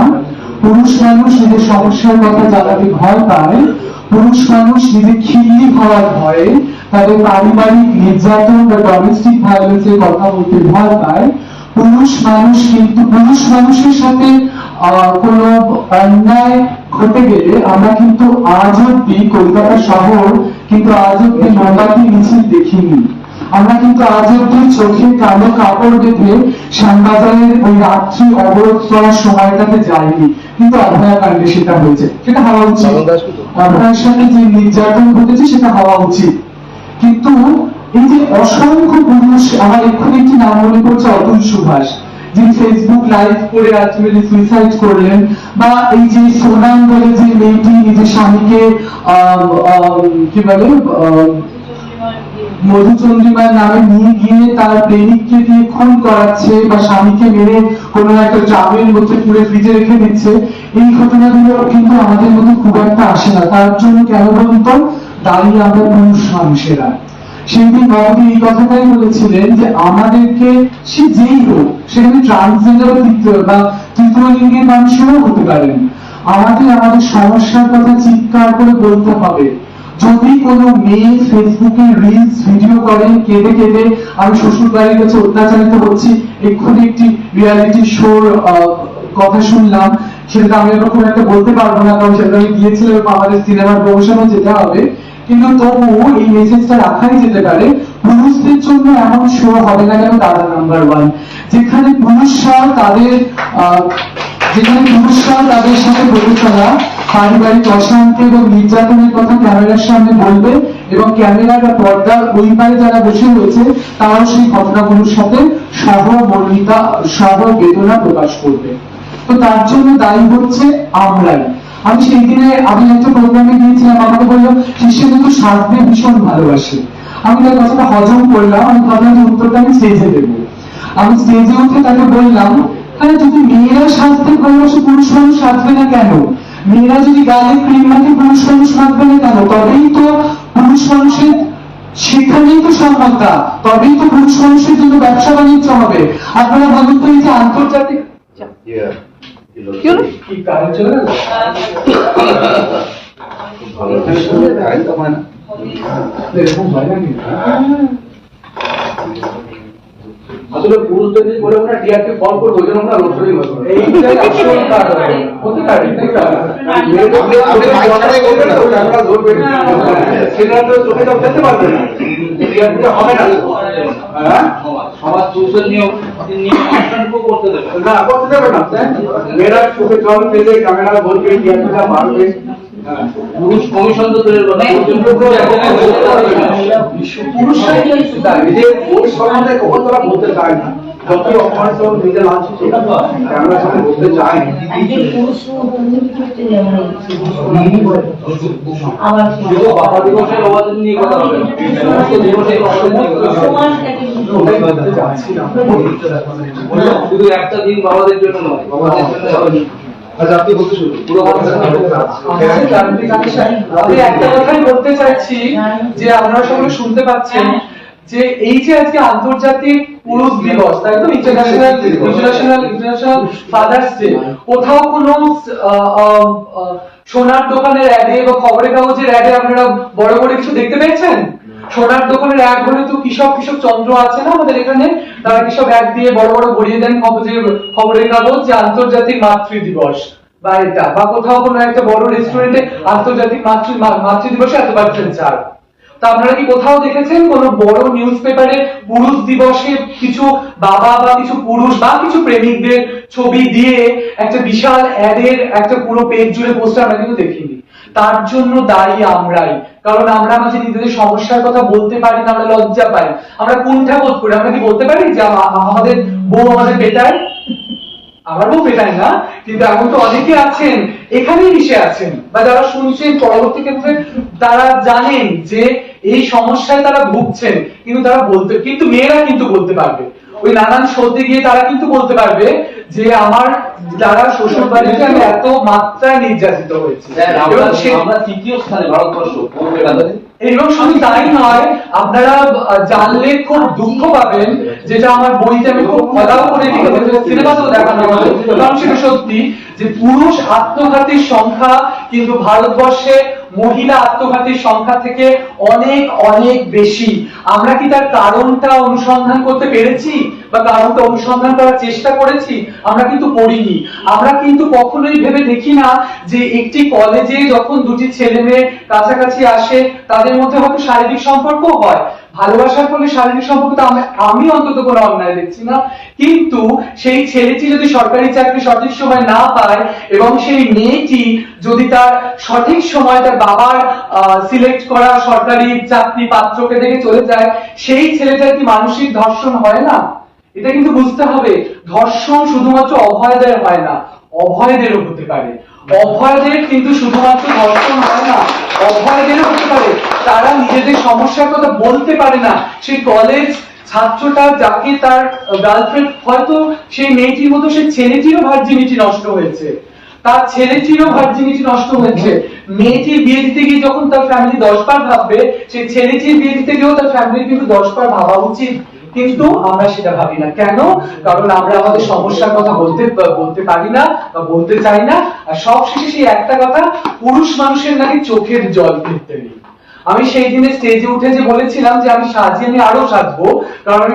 পুরুষ মানুষ নিজের সমস্যার কথা জানাতে ভয় পায়। পুরুষ মানুষ নিজে খিল্লি হওয়ার ভয়ে তাদের পারিবারিক নির্যাতন বা ডোমেস্টিক ভায়োলেন্সের কথা বলতে ভয় পায়। পুরুষ মানুষ কিন্তু পুরুষ মানুষের সাথে কোনো অন্যায় ঘটে গেলে আমরা কিন্তু আজ অব্দি কলকাতা শহর কিন্তু আজ অব্দি মোমবাতি মিছিল দেখিনি। আমরা কিন্তু আজ অব্দি চোখে কালো কাপড় বেঁধে শ্যামবাজারের ওই রাত্রি অবরোধ করার সময়টাতে যাইনি, কিন্তু অভয়া কাণ্ডে সেটা হয়েছে, সেটা হওয়া উচিত। অভয়ার সাথে যে নির্যাতন ঘটেছে সেটা হওয়া উচিত। কিন্তু এই যে অসংখ্য পুরুষ, আমার এক্ষুনি একটি নাম মনে পড়ছে, অতুল সুভাষ, যিনি ফেসবুক লাইভ করে আলটিমেটলি সুইসাইড করলেন, বা এই যে সোনাম বলে যে মেয়েটি নিজের স্বামীকে কি বলে মধুচন্দ্রিমার নামে নিয়ে গিয়ে তার প্রেমিককে দিয়ে খুন করাচ্ছে, বা স্বামীকে মেরে কোনো একটা জামের মধ্যে পুরে ফ্রিজে রেখে দিচ্ছে। এই ঘটনাগুলো কিন্তু আমাদের মধ্যে খুব একটা আসে না। তার জন্য কেন বলুন তো, দাঁড়িয়ে আমরা পুরুষ মানুষেরা। সেদিন মমতা এই কথাটাই বলেছিলেন, যে আমাদেরকে সে যেই হোক, সেখানে ট্রান্সজেন্ডার বা তৃতীয় লিঙ্গের মানুষেরও হতে পারেন, আমাদের সমস্যার কথা চিৎকার করে বলতে হবে। যদি কোনো মেয়ে ফেসবুকে রিলস ভিডিও করে কেঁদে কেঁদে, আমি শ্বশুর বাড়ির কাছে অত্যাচারিত হচ্ছি, এক্ষুনি একটি রিয়ালিটি শোর কথা শুনলাম, সেটা আমি এরকম একটা বলতে পারবো না, কারণ সেটা আমি গিয়েছিলাম, আমাদের সিনেমার প্রমোশনও যেতে হবে, কিন্তু তবুও এই মেসেজটা রাখাই যেতে পারে, পুরুষদের জন্য এমন শো হবে না কেন তারা নাম্বার 1, যেখানে পুরুষরা তাদের সাথে বলে চলা পারিবারিক অশান্তি এবং নির্যাতনের কথা ক্যামেরার সামনে বলবে, এবং ক্যামেরা বা পর্দার ওই পারে যারা বসে রয়েছে তারাও সেই ঘটনাগুলোর সাথে সহমর্মিতা সহবেদনা প্রকাশ করবে। তো তার জন্য দায়ী হচ্ছে আমরাই। আমি সেই দিনে আমি একটা প্রোগ্রামে গিয়েছিলাম, আমাকে বললো শিষ্য কিন্তু সাজতে ভীষণ ভালোবাসে। আমি তার কথাটা হজম করলাম, আমি ভাবলাম যে উত্তরটা আমি স্টেজে দেবো। আমি স্টেজে উঠে তাকে বললাম, হ্যাঁ যদি মেয়েরা সাজতে ভালোবাসে পুরুষ মানুষ সাজবে না কেন? মেয়েরা যদি গালে ক্রিম মাখে পুরুষ মানুষ মাখবে না কেন? তবেই তো পুরুষ মানুষের সেখানেই তো সম্মানটা, তবেই তো পুরুষ মানুষের জন্য ব্যবসা বাণিজ্য হবে। আপনারা বলুন তো, এই যে আন্তর্জাতিক কি হলো? কি কারণ চলে গেল? এরকম হয় না কিন্তু। আসলে পুরুষদের যে বলে আমরা ডিআরকে কল করবো ওই জন্য আমরা রোজই হতো এইটাই আসল কারণ হতে পারে ক্যামেরা ধরবে সেটা তো চোখে তো দেখতে পারবে না ডিআরকে হবে না। হ্যাঁ সবার সোশ্যাল নিয়ম অনুষ্ঠানকেও করতে দেবে না করতে দেবে না, মেয়েরা চোখে জল পেলে ক্যামেরা ধরবে ডিআরপিটা বাড়বে। পুরুষ কমিশন তো তৈরি করে পুরুষরাই কিন্তু তাই যে ওই সম্বন্ধে কখন তারা বলতে চায় না, যতই অপমান নিজে লাঞ্চ ক্যামেরার সামনে বলতে চায় না। বাবা দিবসের অবাধ নিয়ে কথা হবে, সমস্ত দিবসের অবাধ নিয়ে কথা হবে। শুধু একটা দিন বাবাদের জন্য নয়, বাবাদের জন্য আচ্ছা, আপনি বলতে শুরু পুরো আমি একটা কথাই বলতে চাইছি যে আপনারা সকলে শুনতে পাচ্ছেন যে এই যে আজকে আন্তর্জাতিক পুরুষ দিবস, তাই তো, ইন্টারন্যাশনাল ফাদার্স ডে, কোথাও কোনো সোনার দোকানের অ্যাডে বা খবরের কাগজের অ্যাডে আপনারা বড় করে কিছু দেখতে পেয়েছেন? সোনার দোকানের অ্যাড হলে তো কৃষক চন্দ্র আছে না আমাদের এখানে, তারা কৃষক অ্যাড দিয়ে বড় বড় ভরিয়ে দেন খবরের কাগজ যে আন্তর্জাতিক মাতৃ দিবস বা এটা, বা কোথাও কোনো একটা বড় রেস্টুরেন্টে আন্তর্জাতিক মাতৃ দিবসে এত % ছাড়। তা আপনারা কি কোথাও দেখেছেন কোন বড় নিউজ পেপারে পুরুষ দিবসে কিছু বাবা বা কিছু পুরুষ বা কিছু প্রেমিকদের ছবি দিয়ে একটা বিশাল অ্যাডের একটা পুরো পেজ জুড়ে পোস্টার? আমরা কিন্তু দেখিনি। তার জন্য দায়ী আমরাই, কারণ আমরা আমাদের নিজেদের সমস্যার কথা বলতে পারি না, আমরা লজ্জা পাই, আমরা কুণ্ঠা বোধ করি। আমরা কি বলতে পারি যে আমাদের বউ আমাদের পেটায়? আমার বউ পেটায় না, কিন্তু এখন তো অনেকে আছেন এখানেই মিশে আছেন বা যারা শুনছেন পরবর্তী ক্ষেত্রে তারা জানেন যে এই সমস্যায় তারা ভুগছেন, কিন্তু তারা কিন্তু মেয়েরা কিন্তু বলতে পারবে, ওই নানান শোতে গিয়ে তারা কিন্তু বলতে পারবে যে আমার যারা শ্বশুর বাড়িতে আমি এত মাত্রায় নির্যাতিত হয়েছি। আমরা তৃতীয় স্থানে ভারতবর্ষ। এবং শুধু তাই নয়, আপনারা জানলে খুব দুঃখ পাবেন, যেটা আমার বইতে আমি খুব ফলাও করে লিখেছি, সিনেমাতেও দেখানো হবে, কারণ সেটা সত্যি যে পুরুষ আত্মঘাতীর সংখ্যা কিন্তু ভারতবর্ষে মহিলা আত্মঘাতীর সংখ্যা থেকে অনেক অনেক বেশি। আমরা কি তার কারণটা অনুসন্ধান করতে পেরেছি বা কারণটা অনুসন্ধান করার চেষ্টা করেছি? আমরা কিন্তু করিনি। আমরা কিন্তু কখনোই ভেবে দেখি না যে একটি কলেজে যখন দুটি ছেলে মেয়ে কাছাকাছি আসে তাদের মধ্যে হয়তো শারীরিক সম্পর্ক হয়, ভালোবাসার ফলে শারীরিক সম্পর্ক, তো আমি অন্তত কোনো অন্যায় দেখছি না। কিন্তু সেই ছেলেটি যদি সরকারি চাকরি সঠিক সময় না পায় এবং সেই মেয়েটি যদি তার সঠিক সময় তার বাবার সিলেক্ট করা সরকারি চাকরি পাত্রকে দেখে চলে যায়, সেই ছেলেটার কি মানসিক ধর্ষণ হয় না? এটা কিন্তু বুঝতে হবে। ধর্ষণ শুধুমাত্র অভয়দের হয় না, অভয়দেরও হতে পারে। অভয়দের কিন্তু শুধুমাত্র ধর্ষণ হয় না, অভয়দেরও হতে পারে। তারা নিজেদের সমস্যার কথা বলতে পারে না। সেই কলেজ ছাত্রটা যাকে তার গার্লফ্রেন্ড, হয়তো সেই মেয়েটির মতো সেই ছেলেটিরও ভার্জিনিটি নষ্ট হয়েছে, তার ছেলেটিরও ভার্জিনিটি নষ্ট হয়েছে। মেয়েটির বিয়ে দিতে গিয়ে যখন তার ফ্যামিলি 10 বার ভাববে, সেই ছেলেটির বিয়ে দিতে গিয়েও তার ফ্যামিলি কিন্তু 10 বার ভাবা উচিত। কিন্তু আমরা সেটা ভাবি না কেন? কারণ আমরা আমাদের সমস্যার কথা বলতে পারি না বা বলতে চাই না। আর সব শেষে সেই একটা কথা, পুরুষ মানুষের নাকি চোখের জল ফেলতে নেই। আমি সেই দিনে স্টেজে উঠে যে বলেছিলাম যে আমি আমি আরো সাজবো, কারণ আমি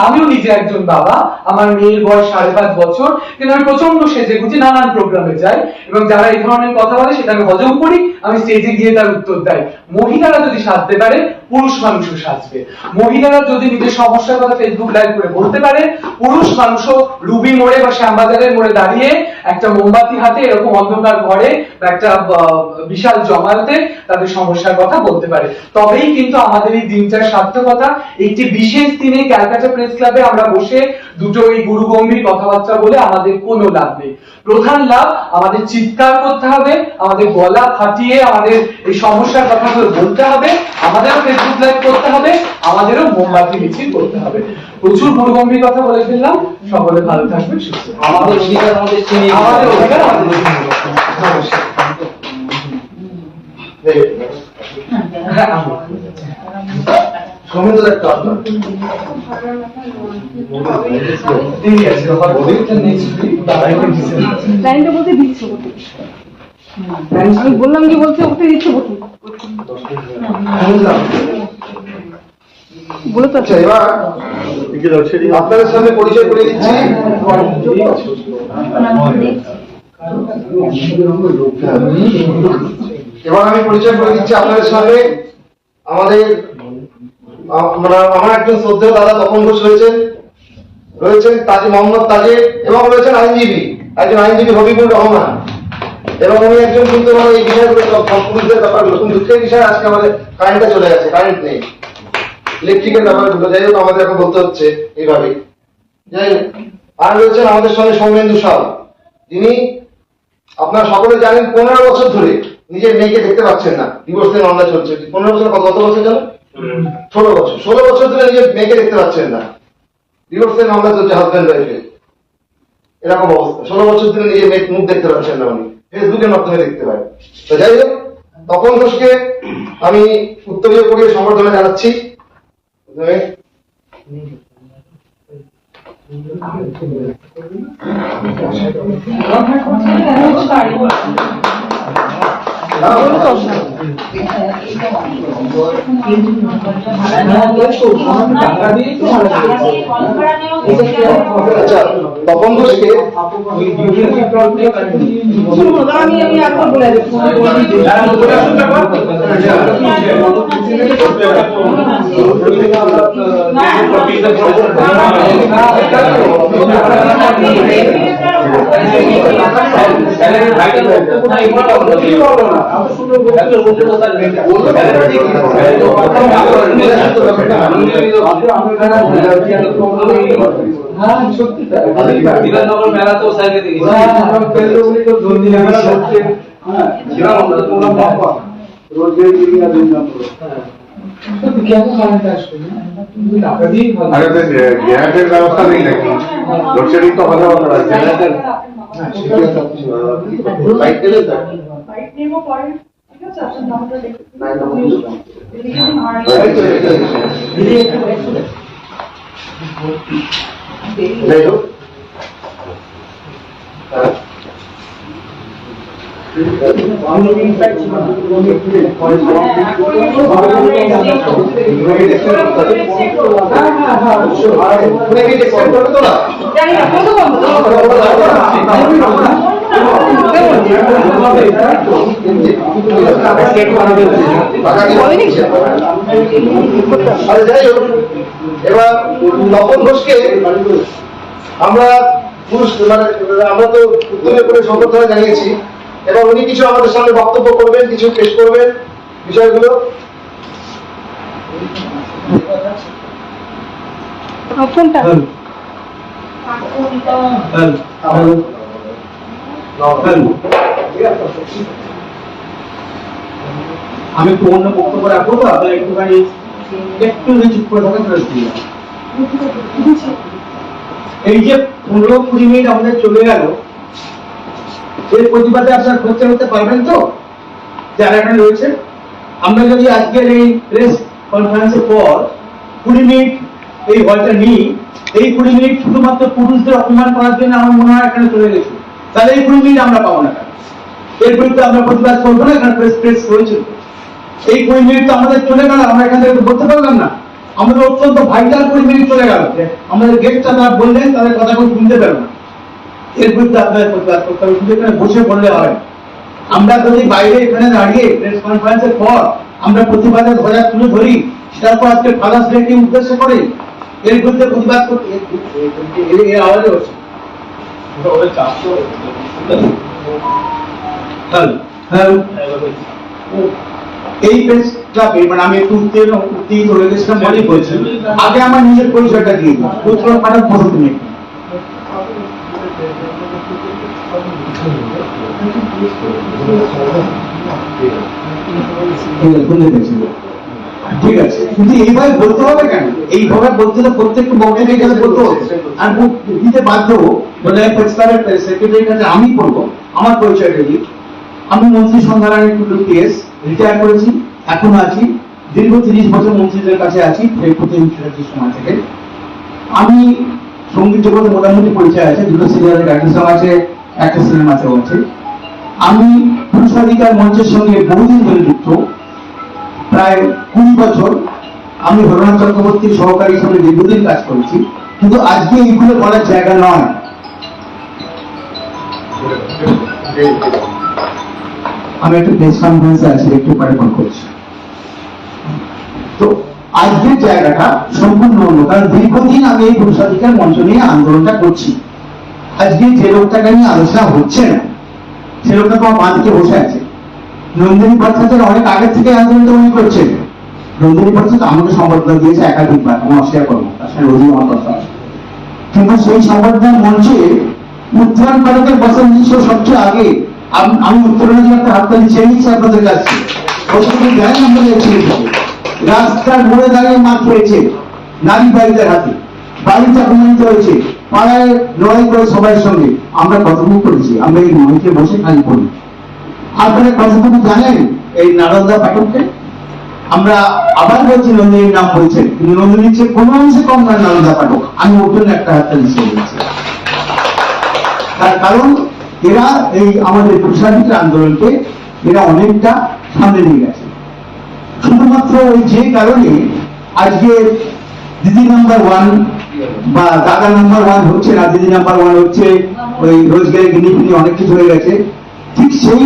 আমিও নিজে একজন বাবা, আমার মেয়ের বয়স 5.5 বছর, কিন্তু আমি প্রচন্ড সেজে গুজে নানান প্রোগ্রামে যাই এবং যারা এই ধরনের কথা বলে সেটা আমি হজম করি, আমি স্টেজে গিয়ে তার উত্তর দেই। মহিলারা যদি সাজতে পারে, পুরুষ মানুষও সাজবে। মহিলারা যদি নিজের সমস্যার কথা ফেসবুক লাইভ করে বলতে পারে, পুরুষ মানুষও রুবি মোড়ে বা শ্যামবাজারের মোড়ে দাঁড়িয়ে একটা মোমবাতি হাতে এরকম অন্ধকার ঘরে বা একটা বিশাল জমায়েতে তাদের সমস্যার কথা বলতে পারে। তবেই কিন্তু আমাদের এই দিনটার সার্থকতা। একটি বিশেষ দিনে ক্যালকাটা প্রেস ক্লাবে আমরা বসে দুটো এই গুরুগম্ভীর কথাবার্তা বলে আমাদের কোনো লাভ নেই। প্রধান লাভ, আমাদের চিৎকার করতে হবে, আমাদের গলা ফাটিয়ে আমাদের এই সমস্যার কথাগুলো বলতে হবে, আমাদেরও ফেসবুক লাইভ করতে হবে, আমাদেরও মোমবাতি মিছিল করতে হবে। প্রচুর গুরুগম্ভীর কথা বলে ফেললাম। সকলে ভালো থাকবেন, সুস্থ। আমাদের অধিকার আমাদের চিনি, আমাদের অধিকার আমাদের। সৌমেন্দ্র একটা আপনার লাইনটা বলতে দিচ্ছে বলতে আমি বললাম কি বলছে ওকে দিচ্ছে বলতে বলে তো আচ্ছা, এবার আপনাদের সামনে পরিচয় করে দিচ্ছি। এবার আমি পরিচয় করে দিচ্ছি আপনাদের সামনে আমাদের আমার একজন শ্রদ্ধেয় দাদা তপন ঘোষ রয়েছেন তাজে মোহাম্মদ তাজে, এবং রয়েছেন একজন আইনজীবী হবিবুর রহমান, এবং উনি একজন কিন্তু এই বিষয়গুলো পুলিশের ব্যাপারগুলো খুব দুঃখের বিষয়। আজকে আমাদের কারেন্টটা চলে গেছে, কারেন্ট নেই, ইলেকট্রিকের ব্যাপারগুলো যাই হোক আমাদের এখন বলতে হচ্ছে এইভাবে। যাই হোক, আর রয়েছেন আমাদের সঙ্গে সৌমেন্দু সাউ, যিনি আপনারা সকলে জানেন 15 বছর ধরে নিজের মেয়েকে দেখতে পাচ্ছেন না, ডিভোর্সের মামলা চলছে। 15 বছর কত বছর জানো? 16 বছর ধরে নিজের মেয়েকে দেখতে পাচ্ছেন না, ডিভোর্সের মামলা চলছে হাজব্যান্ড ওয়াইফের, এরকম অবস্থা। 16 বছর ধরে নিজের মেয়ের মুখ দেখতে পাচ্ছেন না, উনি ফেসবুকের মাধ্যমে দেখতে পায়। তো যাই হোক, তপন ঘোষকে আমি উত্তরীয় করিয়ে সম্বর্ধনা জানাচ্ছি। আচ্ছা, তপন ঘোষকে আমি এখন বলে বিধাননগর মেলা তো সাইডে দেখি গ্যাসের ব্যবস্থা নেই নাকি? লোডশেডিং তো কথা বলা আছে। লাইট দিলে তো যাই হোক, জানি না কত বন্ধ যাই হোক, এবার তপন ঘোষকে আমরা আমরা তো উত্তরীয় করে সম্বর্ধনা জানিয়েছি। এবার উনি কিছু আমাদের সামনে বক্তব্য করবেন, কিছু পেশ করবেন বিষয়গুলো। ফোনটা আমি একটু অন্য বক্তব্য রাখবো তো, আপনার একটুখানি একটু চুপ করে থাকেন। এই যে 15-20 মিনিট আমাদের চলে গেল, এর প্রতিবাদে আপনার খরচা হতে পারবেন তো যারা এখানে রয়েছে? আমরা যদি আজকের এই প্রেস কনফারেন্সের পর 20 মিনিট এই হলটা নিই, এই 20 মিনিট শুধুমাত্র পুরুষদের অপমান করার জন্য আমার মনে হয় এখানে চলে গেছে, তাহলে এই 20 মিনিট আমরা পাবো না। এর বিরুদ্ধে আমরা প্রতিবাদ করবো না, এখানে প্রেস করেছিল। এই 20 মিনিট তো আমাদের চলে গেল, আমরা এখান থেকে বলতে পারলাম না। আমাদের অত্যন্ত ভাইটাল 20 মিনিট চলে গেল, আমাদের গেস্টটা তারা বললেন, তাদের কথা কেউ শুনতে পেল না। এর বিরুদ্ধে আপনাদের প্রতিবাদ করতে হবে, শুধু এখানে বসে বললে হয়। আমরা যদি বাইরে এখানে দাঁড়িয়ে প্রেস কনফারেন্সের পর আমরা প্রতিবাদের ধ্বজা তুলে ধরি, সেটার পর আজকে ফাদার্স ডে কে উদ্দেশ্য করে এর বিরুদ্ধে প্রতিবাদ করতে এর আওয়াজে হচ্ছে। এই প্রেস ক্লাবে মানে আমি একটু উত্তেজিত হয়ে গেছিলাম মনে করছি। আগে আমার নিজের পরিচয়টা দিয়ে দিই, উত্তর ম্যাডাম বসো তুমি। ঠিক আছে, কিন্তু এইভাবে বলতে হবে কেন? এইভাবে বলতে হলে প্রত্যেকটা বক্তব্যে গেলে বলতে হবে, আর দিতে বাধ্য বলে সেক্রেটারির কাছে আমি করবো। আমার পরিচয়টা দিই, আমি মন্ত্রী সন্ধ্যারানী টুডু PS, রিটায়ার করেছি, এখনো আছি, দীর্ঘ 30 বছর মন্ত্রীদের কাছে আছি সময় থেকে। আমি সঙ্গীত জগতে মোটামুটি পরিচয় আছে, দুটো সিরিয়ালের ডাইরেকশন আছে, একটা সিনেমাতেও আছে। আমি পুরুষাধিকার মঞ্চের সঙ্গে বহুদিন ধরে যুক্ত, প্রায় 20 বছর। আমি হরনাথ চক্রবর্তীর সহকারী হিসেবে দীর্ঘদিন কাজ করেছি, কিন্তু আজকে এইগুলো বলার জায়গা নয়। আমি একটা প্রেস কনফারেন্সে আছি, একটু পরে ফোন করছি। তো আজকের জায়গাটা সম্পূর্ণ অন্য, কারণ দীর্ঘদিন আমি এই পুরুষাধিকার মঞ্চ নিয়ে আন্দোলনটা করছি। আজকে যে লোকটাকে নিয়ে আলোচনা হচ্ছে না, সে লোকটা তোমার বাঁধকে বসে আছে। নন্দিনী ভট্টাচার্য অনেক আগে থেকে আন্দোলনটা উনি করছেন। নন্দিনী ভট্টাচার্য আমাকে সম্বর্ধনা দিয়েছে একাধিকবার, আমি অস্বীকার করবো, তার সঙ্গে রোজই আমার কথা হয়। কিন্তু সেই সম্বর্ধনার মঞ্চে উত্তরায়ণ পাঠকের বছর 1900 সবচেয়ে আগে আমি উত্তরায়ণের একটা হাততালি চেয়ে নিচ্ছি আপনাদের কাছে। রাস্তার মোড়ে দাঁড়িয়ে মার খেয়েছে, নারী বাড়িদের হাতে, বাড়িতে অপমানিত হয়েছে, পাড়ায় লড়াই করে সবার সঙ্গে। আমরা কতটুকু করেছি? আমরা এই মঞ্চে বসে খালি করি। আপনারা কতটুকু জানেন এই নারদা পাঠককে? আমরা আবার বলছি নন্দিনীর নাম বলছেন, কিন্তু নন্দিনীর চেয়ে কোনো অংশে কম নয় নারদা পাঠক। আমি ওর জন্য একটা হাততালি চেয়ে নিচ্ছি। তার কারণ এরা এই আমাদের পুরুষাধিকার আন্দোলনকে এরা অনেকটা সামনে নিয়ে গেছে। শুধুমাত্র ওই যে কারণে আজকে দিদি নাম্বার 1 বা দাদা নাম্বার 1 হচ্ছে না, দিদি নাম্বার 1 হচ্ছে, ওই রোজগারের গিনি অনেক কিছু হয়ে গেছে। ঠিক সেই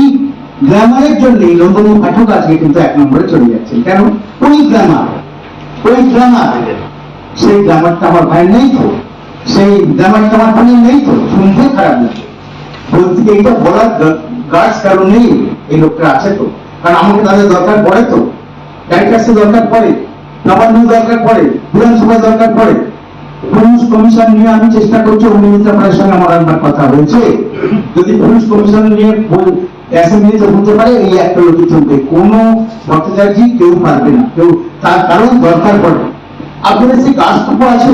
গ্ল্যামারের জন্যই নন্দিনী পাঠক আজকে কিন্তু 1 নম্বরে চলে যাচ্ছে। কেন? ওই গ্ল্যামার, সেই গ্ল্যামারটা আমার ভাই নেই তো, সেই গ্ল্যামারটা আমার ভাই নেই তো, শুনতে খারাপ লাগে। বলতে এইটা বলার গার্ডস কারণ নেই, এই লোকটা আছে তো। কারণ আমাকে তাদের দরকার পড়ে তো, ডাইরেক্টরসের দরকার পড়ে, নবান্ন দরকার পড়ে, বিধানসভা দরকার পড়ে। পুলিশ কমিশন নিয়ে আমি চেষ্টা করছি, অভিনেতা আপনার সঙ্গে আমার একবার কথা হয়েছে, যদি পুলিশ কমিশন নিয়ে অ্যাসেম্বলিতে বলতে পারে এই একটা লোক চলবে, কোনো ভট্টাচার্য কেউ পারবে না, কেউ। তার কারণ দরকার পড়ে। আপনাদের সেই কাজটুকু আছে,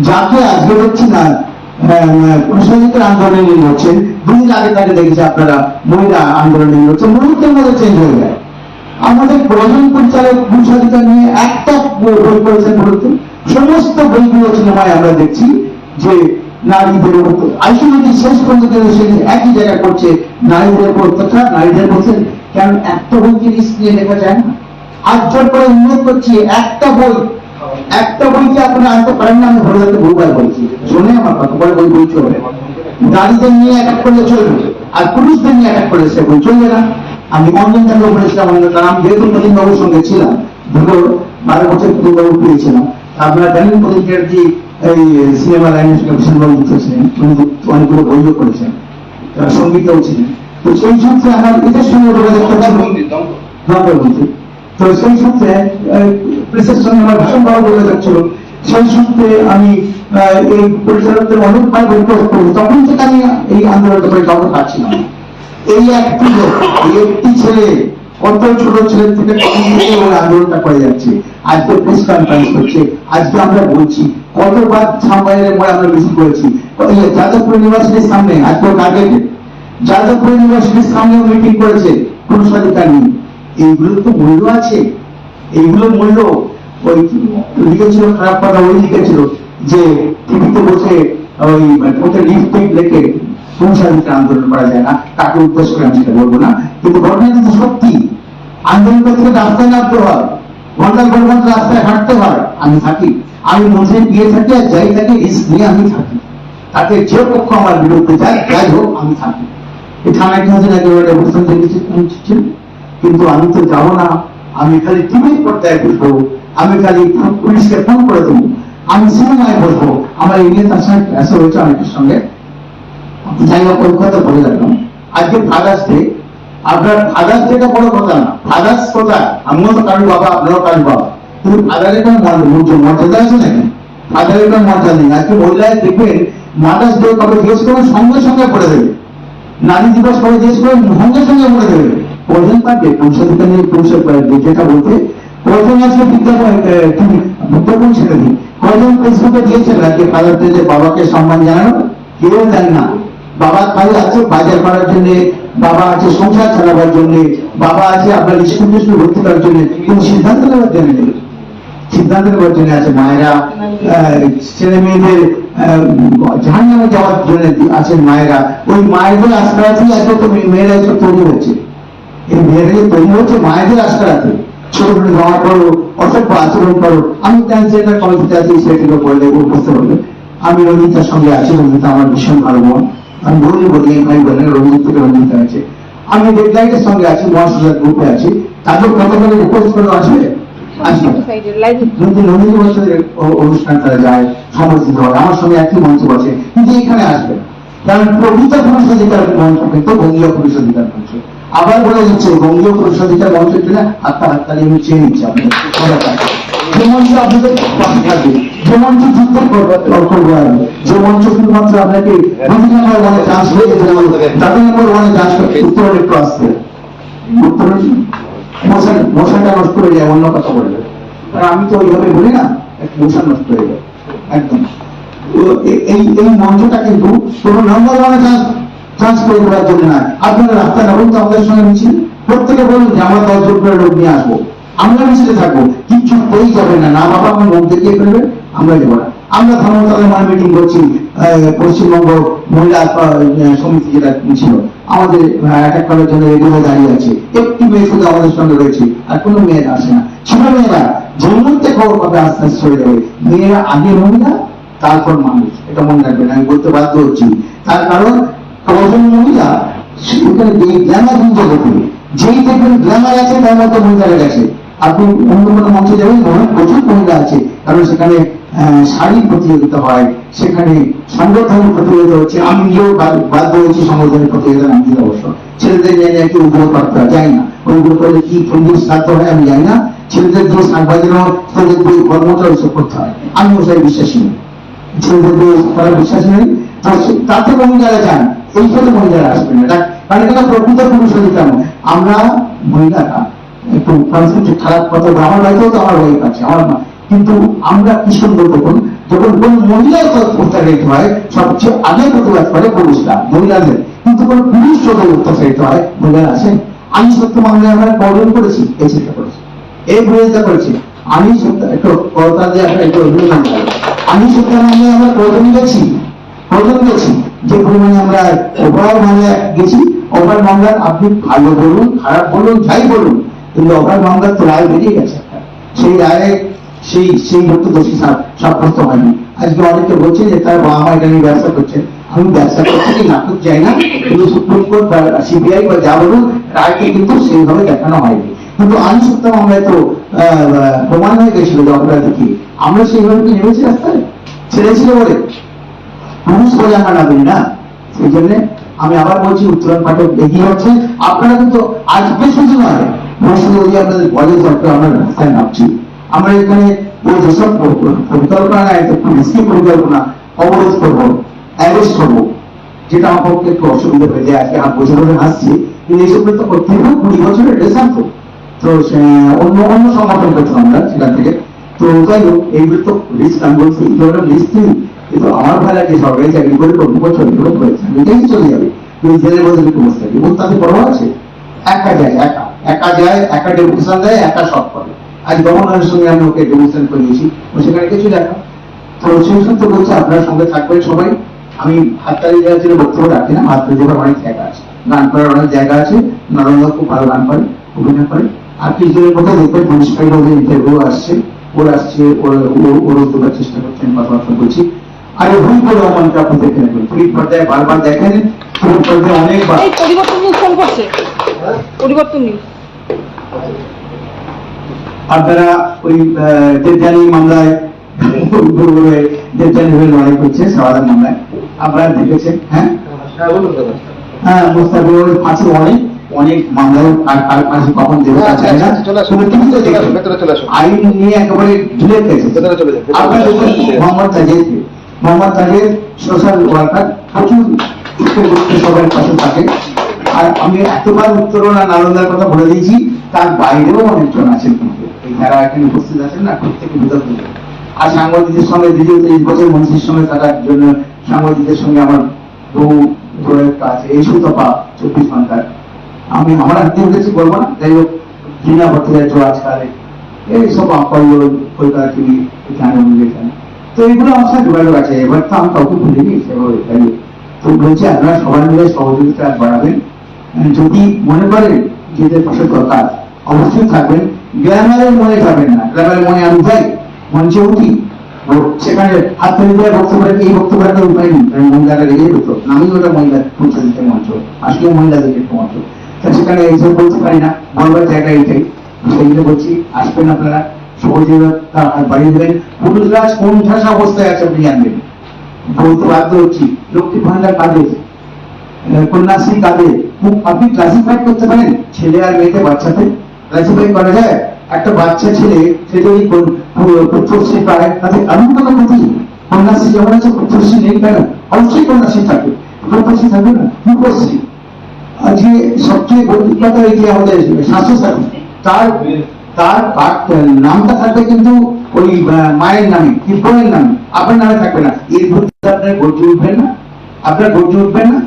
যাকে আজকে হচ্ছে না পুরুষাধিকার আন্দোলনে নিয়ে হচ্ছেন, 2 দিন আগে তাকে দেখেছি আপনারা মহিলা আন্দোলনে নিয়ে হচ্ছে, মুহূর্তের মধ্যে চেঞ্জ হয়ে যায়। আমাদের প্রধান পরিচালক পুরুষাধিকার নিয়ে একটা বই করেছেন বলতেন, সমস্ত বইগুলো সিনেমায় আমরা দেখছি যে নারীদের উপর আলটিমেটলি শেষ পর্যন্ত সে একই জায়গা করছে, নারীদের উপর অত্যাচার, নারীদের বলছেন। কেন একটা বইকে রিস্ক নিয়ে লেখা যায় না? আজকের পরে উল্লেখ করছি, একটা বইকে আপনি আনতে পারেন না। আমি ধরে ধরে বহুবার বলছি, শোনে আমার কথা, পরে বই চলবে। নারীদের নিয়ে অ্যাটাক করলে চলবে, আর পুরুষদের নিয়ে অ্যাটাক করলে সে বই চলবে না। আমি অঞ্জন চন্দ্র বলেছিলাম, কারণ আমি যেহেতু প্রদীপ বাবুর সঙ্গে ছিলাম, ধরো 12 বছর প্রদীপ বাবু পেয়েছিলাম। আপনারা জানেন প্রদীপ চ্যাটার্জি এই সিনেমা লাইনের সঙ্গে ভীষণভাবে যুক্ত ছিলেন, অনেকগুলো বইও করেছেন, সঙ্গীতও ছিলেন। তো সেই সূত্রে আমার এদের সঙ্গে যোগাযোগটা দম্পতি, তো সেই সূত্রে প্রেসের সঙ্গে আমার ভীষণভাবে যোগাযোগ ছিল। সেই সূত্রে আমি এই পরিচালকদের অনেকবার রিকোয়েস্ট করি, তখন থেকে আমি এই আন্দোলনটা করে কাউকে পাচ্ছিলাম। এই একটি ছেলে, কত ছোট ছেলে থেকে ওই আন্দোলনটা করে যাচ্ছে, আজকে প্রেস কনফারেন্স করছে, আজকে আমরা বলছি, কতবার সামনের মোড়ে আমরা মিছিল করেছি, যাদবপুর ইউনিভার্সিটির সামনে, আজকে টার্গেটে যাদবপুর ইউনিভার্সিটির সামনে মিটিং করেছে পুরুষাধিকার নিয়ে। এইগুলোর তো মূল্য আছে, এইগুলোর মূল্য। ওই লিখেছিল খারাপ কথা, ওই লিখেছিল যে টিভিতে বসে ওই ওটা লিফট লেখে পুরুষাধিকার আন্দোলন করা যায় না, তাকে উদ্দেশ্য করে আমি সেটা বলবো না। কিন্তু ঘটনা কিন্তু সত্যি, আন্দোলন করতে রাস্তায় নামতে হয়, ঘন্টার পর ঘন্টা রাস্তায় হাঁটতে হয়। আমি থাকি, আমি মধ্যে গিয়ে থাকি, আর যাই থাকি রিস্ক নিয়ে আমি থাকি, তাতে যে পক্ষ আমার বিরুদ্ধে যায়, যাই হোক আমি থাকি। এই থানায় কিনছেন একেবারে অবস্থান দেখেছি, কিন্তু আমি তো যাবো না। আমি খালি টিভির পর্দায় বসবো, আমি খালি পুলিশকে ফোন করে দেবো, আমি সিনেমায় বসবো। আমার এই নিয়ে তার সঙ্গে ক্লাসে হয়েছে অনেকের সঙ্গে। যাই হোক, ওই কথা বলে রাখলাম। আজকে ফাদার্স ডে, আপনার ফাদার্স ডেটা বড় কথা না, ফাদার্স কোথায়? আমিও তো কারোর বাবা, আপনারও কারোর বাবা, কিন্তু ফাদারের কোনো মর্যাদা আছে নাকি? ফাদারের কোনো মর্যাদা নেই। আজকে মহিলায় দেখবেন মাদার্স ডে কবে জিজ্ঞেস করবেন, সঙ্গে সঙ্গে পড়ে দেবে। নারী দিবস কবে জিজ্ঞেস করবেন, সঙ্গে সঙ্গে পড়ে দেবে। কজন পারবে পুরুষাধিকার নিয়ে পুরুষের যেটা বলতে? কজন আজকে বিজ্ঞাপন ছেড়ে দিই, কজন ফেসবুকে দিয়েছেন আজকে ফাদার ডে বাবাকে সম্মান জানানো? কেউ জানে না। বাবার কাজ আছে বাজার করার জন্য বাবা আছে সংসার চালাবার জন্য, বাবা আছে আপনার স্কুল টিস্কুল ভর্তি করার জন্য, কিন্তু সিদ্ধান্ত নেওয়ার জন্য নেই। সিদ্ধান্ত নেওয়ার জন্য আছে মায়েরা, ছেলে মেয়েদের জাহান্নামে যাওয়ার জন্য আছেন মায়েরা। ওই মায়েদের আশ্রয়াতেই আজকে তো মেয়েরা এসব তৈরি হচ্ছে। এই মেয়েরা যে তৈরি হচ্ছে মায়েদের আশ্রয়াতে। ছোট ছোট জামা করো, অসভ্য আচরণ করো। আমি ট্রান্সজেন্ডার কমিটিতে আছি, সেটিকে বললে বুঝতে পারবে। আমি রঞ্জিতার সঙ্গে আছি, রঞ্জিতা আমার ভীষণ ভালো বোন। আমি বলি ভাই বলেন রঞ্জিত থেকে রঞ্জিতা আছে। আমি রেড লাইটের সঙ্গে আছি, মহাসুজার গ্রুপে আছি। তাদের কতগুলো রিকোয়েস্ট করে আসবে আসবে যদি নন্দিনী বছরের অনুষ্ঠান তারা যায়, সমর্থিত হয়, আমার সঙ্গে একই মঞ্চ বসে, কিন্তু এখানে আসবে। কারণ প্রকৃত পুরুষ অধিকার মঞ্চ কিন্তু বঙ্গীয় পুরুষ অধিকার মঞ্চ। আবার বলে দিচ্ছে বঙ্গীয় পুরুষ অধিকার মঞ্চের জন্য হাততালি আমি চেয়ে নিচ্ছি আপনাদের। যে মঞ্চ আপনাদের পাশে থাকবে, যে মঞ্চ যুদ্ধ করবো আসবে, যে মঞ্চ শুধুমাত্র আপনাকে 2 নম্বর ওয়ানে চান্স হয়ে যেতে হবে, 4 নম্বর ওয়ানে চান্স করতে উত্তরে একটু আসতে উত্তরে মশাটা নষ্ট হয়ে যায়, অন্য কথা বলবে। আর আমি তো ওইভাবে বলি না, মশা নষ্ট হয়ে যায় একদম। এই মঞ্চটা কিন্তু কোনো নম্বর ওয়ানে চান্স করে দেওয়ার জন্য না। আপনারা রাস্তা নামুন তো আমাদের সঙ্গে মিছিল, প্রত্যেকে বলুন যে আমরা 10 জন করে লোক নিয়ে আসবো, আমরা মিছিলে থাকবো, কিচ্ছু হতেই যাবে না। না বাবা আমার মুখ দেখিয়ে ফেলবে, আমরা যাবো না। আমরা ধর্মতলায় মানে মিটিং করছি, পশ্চিমবঙ্গ মহিলা সমিতি যেটা ছিল আমাদের অ্যাটাক করার জন্য রেডিও দাঁড়িয়ে আছে। একটি মেয়ে শুধু আমাদের সঙ্গে রয়েছে, আর কোনো মেয়ে আসে না। ছোট মেয়েরা যে মুহূর্তে খবর পাবে আস্তে আস্তে হয়ে যাবে। মেয়েরা আগে মহিলা, তারপর মানুষ, এটা মনে রাখবেন। আমি বলতে বাধ্য হচ্ছি, তার কারণ কজন মহিলা সেখানে গ্ল্যামার জগতে যেই দেখবেন গ্ল্যামার আছে তার মধ্যে মহিলারা গেছে। আপনি অন্য কোনো মঞ্চে যাবেন, প্রচুর মহিলা আছে, কারণ সেখানে শাড়ির প্রতিযোগিতা হয়, সেখানে সংগঠনের প্রতিযোগিতা হচ্ছে। আমি নিজেও বাধ্য হয়েছি সংগঠনের প্রতিযোগিতা নামতে। অবশ্য ছেলেদের নিয়ে একটু উদ্যোগ করতে হয়, যাই না। ওই উদ্যোগ করলে কি সঙ্গীত সাধ্য হয় আমি যাই না। ছেলেদের দিয়ে শাক বাজানো, তাদের দিয়ে কর্মটা ওইসব করতে হয়। আমি ওসাই বিশ্বাসী নেই, ছেলেদের দিয়ে করার বিশ্বাস নেই। তাতে মহিলারা যান, এইখানে মহিলারা আসবে না, কারণ এখানে প্রকৃত পুরুষ অধিকার। আমরা মহিলারা একটু কনসেপ্ট খারাপ কথা, আমার বাড়িতেও তো আমার ওয়াইফ আছে, আমার মা, কিন্তু আমরা কি সুন্দর দেখুন, যখন কোন মহিলার অত্যাচারিত হয় সবচেয়ে আগে প্রতিবাদ করে পুরুষরা, মহিলাদের। কিন্তু কোন পুরুষ যদি অত্যাচারিত হয়, মহিলারা আসেন। আমি সত্য মামলায় আমরা পর্যন করেছি, এই চেষ্টা করেছি, এই বিরোধিতা করেছি। আমি সত্য একটু কথা দিয়ে আপনার একটু অভিনন্দন করি। আমি সত্য মামলায় আমরা পর্যন গেছি যে পরিমাণে আমরা ওভার মামলায় গেছি। ওভার মামলার আপনি ভালো বলুন, খারাপ বলুন, যাই বলুন, কিন্তু ওভার মামলার তো রায় বেরিয়ে গেছে। সেই রায়ে সেই ভক্ত দোষী সাব্যস্ত হয়নি। আজকে অনেকে বলছে যে তার বাবা মা এটা নিয়ে ব্যবসা করছে। আমি ব্যবসা করছি কি নাটক চাই না, কিন্তু সুপ্রিম কোর্ট বা সিবিআই বা যা বলুন, রায়কে কিন্তু সেইভাবে দেখানো হয়নি। কিন্তু আমি সত্য মামলায় তো প্রমাণ হয়ে গেছিল যে অপরাধী কি। আমরা সেইভাবে কি নেমেছি রাস্তায়, ছেড়েছিল বলে পুরুষ বলে আমরা নামিনি না। সেই জন্য আমি আবার বলছি, উত্তরণ পাঠক এগিয়ে হচ্ছে। আপনারা কিন্তু আজকে শুধু নয়, আপনাদের বলে আমরা রাস্তায় নামছি। আমরা এখানে ওই যেসব পরিকল্পনা নেয়, পুলিশকে পরিকল্পনা অবরোধ করবো, অ্যারেস্ট করবো, যেটা আমার পক্ষে একটু অসুবিধা হয়ে যায়। আজকে আমার বসে বসে হাসছি, কিন্তু এইসব তো করতে হবে। 20 বছরের রেজাল্ট তো অন্য সংগঠন করতাম আমরা সেখান থেকে। তো যাই হোক, এইগুলো তো রিস্ক, আমি বলছি এই ধরনের রিস্ক নেই। কিন্তু আমার ভাই লাগে সরকারি চাকরি করে 20 বছর এটাই চলে যাবে, তুমি জেলের মধ্যে একটু বসে থাকি। এবং তাতে বড় আছে, একা যায়, একা ডেপুটেশন দেয়, একা সব করে। আজ গভর্নরের সঙ্গে আমি ওকে ডেপুটেশন করিয়েছি, ও সেখানে কিছু দেখা। তো সেই সূত্রে বলছে আপনার সঙ্গে থাকবেন সবাই। আমি হাততালি দেওয়ার জন্য বক্তব্য রাখি না, হাততালি দেওয়ার অনেক জায়গা আছে, গান করার অনেক জায়গা আছে। নারায়ণ খুব ভালো গান করে, অভিনয় করে। আর কিছুদিনের মধ্যে দেখবেন মিউনিসিপাল ইন্টারভিউ আসছে, ওর দেওয়ার চেষ্টা করছেন, কথাবার্তা বলছি। আর ভুল করে অমানকে আপনি দেখে নেবেন, পর্দায় বারবার দেখেন, পর্দায় অনেকবার। পরিবর্তন নিউজ ফোন করছে, পরিবর্তন নিউজ। আপনারা ওই দেবযানী মামলায় দেবযানী হয়ে লড়াই করছে, সাবাদান মামলায় আপনারা দেখেছেন। হ্যাঁ মুস্তাফিজুর ফাঁসি অনেক মামলায় ফাঁসি কখন দেবে তা চায় না, আইন নিয়ে একেবারে ঝুলে গেছে। আপনারা মোহাম্মদ তাজের সোশ্যাল ওয়ার্কার, প্রচুর সবার পাশে থাকে। আর আমি এতবার উত্তরণ আর নালন্দার কথা বলে দিয়েছি, তার বাইরেও অনেকজন আছেন, কিন্তু যারা এখানে উপস্থিত আছেন না, প্রত্যেকে বিরোধ। আর সাংবাদিকদের সঙ্গে দীর্ঘ 30 বছর মন্ত্রীর সঙ্গে থাকার জন্য সাংবাদিকদের সঙ্গে আমার বহু দূরের কাজ এই সুতপা 24 ঘন্টার আমি আমার আত্মীয় কাছে বলবো না, যাই হোক জিনা ভট্টাচার্য আজকাল এইসব কল্লোল কলকাতা টিভি এখানে এখানে, তো এইগুলো আমার সাথে যোগাযোগ আছে। এবার তো আমি কাউকে ভুলিনি সেভাবে, তাই তো বলছি আপনারা সবাই মিলে সহযোগিতা বাড়াবেন। যদি মনে করেন যে এদের পাশে দরকার অবশ্যই থাকবেন, গ্ল্যামারের মনে থাকবেন না। গ্ল্যামারের মনে আমি যাই মঞ্চে উঠি, সেখানে হাত তুলে দেওয়া বক্তব্য, এই বক্তব্যটা উপায় নেই, কারণ মহিলারা রেগে যেত, আমি ওটা মহিলা পরিচালিত মঞ্চ, আসলে মহিলাদের একটা মঞ্চ, সেখানে এইসব বলতে পারি না, বলবার জায়গা এইটাই। সেইগুলো বলছি, আসবেন আপনারা, সহযোগিতা বাড়িয়ে দেবেন। পুরুষরা কোন ঠাসা অবস্থায় আছে আপনি জানবেন, বলতে বাধ্য হচ্ছি। লক্ষ্মী ভান্ডার কাদের, কন্যাশ্রী কাদের, আপনি ক্লাসিফাই করতে পারেন ছেলে আর মেয়েকে, বাচ্চাতে ক্লাসিফাই করা যায়। একটা বাচ্চা ছেলে সে যদি পুত্রশ্রী পায় তাতে এমন কোনো ক্ষতি, কন্যাশ্রী যেমন আছে পুত্রশ্রী নেই কেন? অবশ্যই কন্যাশ্রী থাকবে, পুত্রশ্রী থাকবে না, পুত্রশ্রী। আর যে সবচেয়ে অভিজ্ঞতা এই যে আমাদের স্বাস্থ্যসাথী, তার নামটা থাকবে কিন্তু ওই মায়ের নামে, বোনের নামে, আপনার নামে থাকবে না। এর মধ্যে আপনার গর্জে উঠবেন না, আপনার গর্জে উঠবেন না।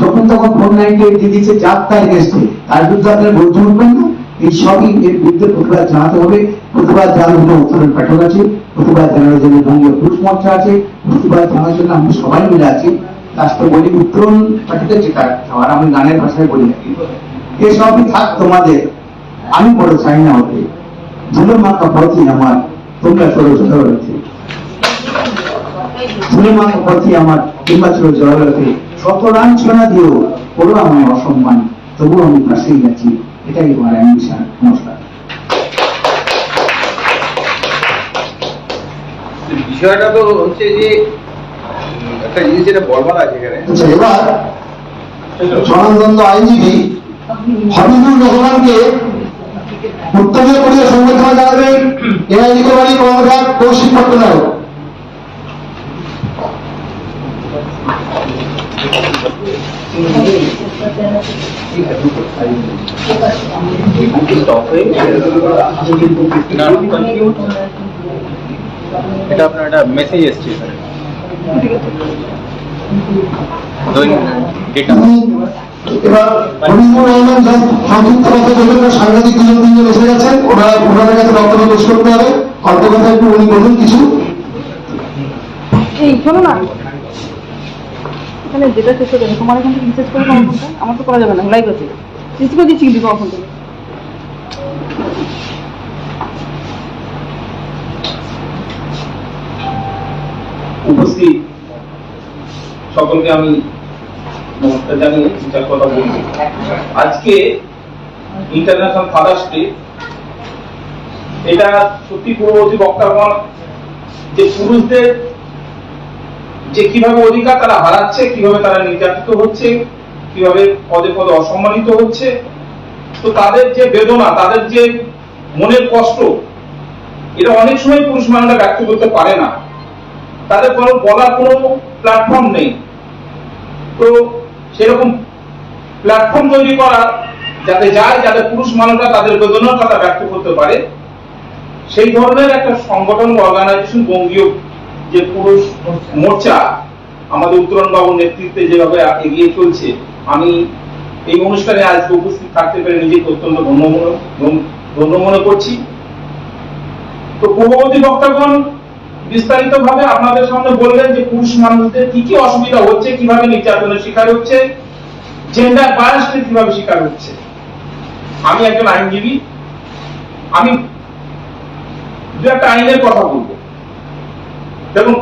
যখন তখন ফোন 98 দিয়ে দিচ্ছে যাত্রায় গেছে, তার বিরুদ্ধে আপনার গর্জে উঠবেন না। এই সবই এর বিরুদ্ধে প্রতিবাদ জানাতে হবে। প্রতিবাদ জানানোর জন্য উত্তরণ পাঠক আছে, প্রতিবাদ জানানোর জন্য বঙ্গীয় পুরুষ মোর্চা আছে, প্রতিবাদ জানানোর জন্য আমরা সবাই মিলে আছি। লাস্টে বলি উত্তরণ পাঠিতে যেটা, আর আমি গানের ভাষায় বলি এসবই থাক তোমাদের, আমি বড় চাই না হতে, ধুলো মাখা পথই আমার, তোমরা চলো জয়রথে, ধুলো মাখা পথই আমার, তোমরা চলো জয়রথে, শত লাঞ্ছনা দিও করো আমায় অসম্মান, তবুও আমি পাশেই আছি, এটাই আমার অ্যাম্বিশন। নমস্কার। বিষয়টা তো হচ্ছে যে একটা জিনিস যেটা বলবার আছে এখানে। আচ্ছা, এবার স্বনামধন্য আইনজীবী হাবিবুর রহমানকে উত্তরীয় করিয়ে সংবর্ধনা জানাবেন এআইজি বাড়ি কর্মঘাট কৌশিক পট্টনায়ক। এটা আপনার একটা মেসেজ এসছে এখানে। এবার হাবিবুর রহমান সংযুক্ত কথা বলবেন, সাংবাদিক দুজন তিনজন এসে গেছেন, ওনাদের কাছে বক্তব্য পেশ করতে হবে। অল্প কথা একটু উনি বলুন কিছু। এই শোনো না, এখানে যেটা শেষ হবে তোমার এখান থেকে রিসার্চ করে তোমার ফোনটা, আমার তো করা যাবে না, লাইভ আছে, রিসিভ করে দিচ্ছি কিন্তু তোমার ফোন থেকে। উপস্থিত সকলকে আমি নমস্কার জানিয়ে বিচার কথা বলছি। আজকে ইন্টারন্যাশনাল ফাদার্স ডে, এটা সত্যি পূর্ববর্তী বক্তাগণ যে পুরুষদের যে কিভাবে অধিকার তারা হারাচ্ছে, কিভাবে তারা নির্যাতিত হচ্ছে, কিভাবে পদে পদে অসম্মানিত হচ্ছে, তো তাদের যে বেদনা, তাদের যে মনের কষ্ট, এটা অনেক সময় পুরুষ মানুষরা ব্যক্ত করতে পারে না, তাদের কোনো বলার কোনো প্ল্যাটফর্ম নেই। তো সেরকম প্ল্যাটফর্ম তৈরি করা যাতে যায়, যাতে পুরুষ মানুষরা তাদের বেদনার কথা ব্যক্ত করতে পারে, সেই ধরনের একটা সংগঠন বা অর্গানাইজেশন বঙ্গীয় যে পুরুষ মোর্চা আমাদের উত্তরণ বাবুর নেতৃত্বে যেভাবে এগিয়ে চলছে, আমি এই অনুষ্ঠানে আজকে উপস্থিত থাকতে পেরে নিজেকে অত্যন্ত ধন্য মনে করছি। তো পূর্ববর্তী বক্তাগণ বিস্তারিত ভাবে আপনাদের সামনে বললেন যে পুরুষ মানুষদের কি কি অসুবিধা হচ্ছে, কিভাবে নির্যাতনের শিকার হচ্ছে, জেন্ডার বায়াসের কিভাবে শিকার হচ্ছে। আমি একজন আইনজীবী, আমি দু একটা আইনের কথা বলবো। দেখুন,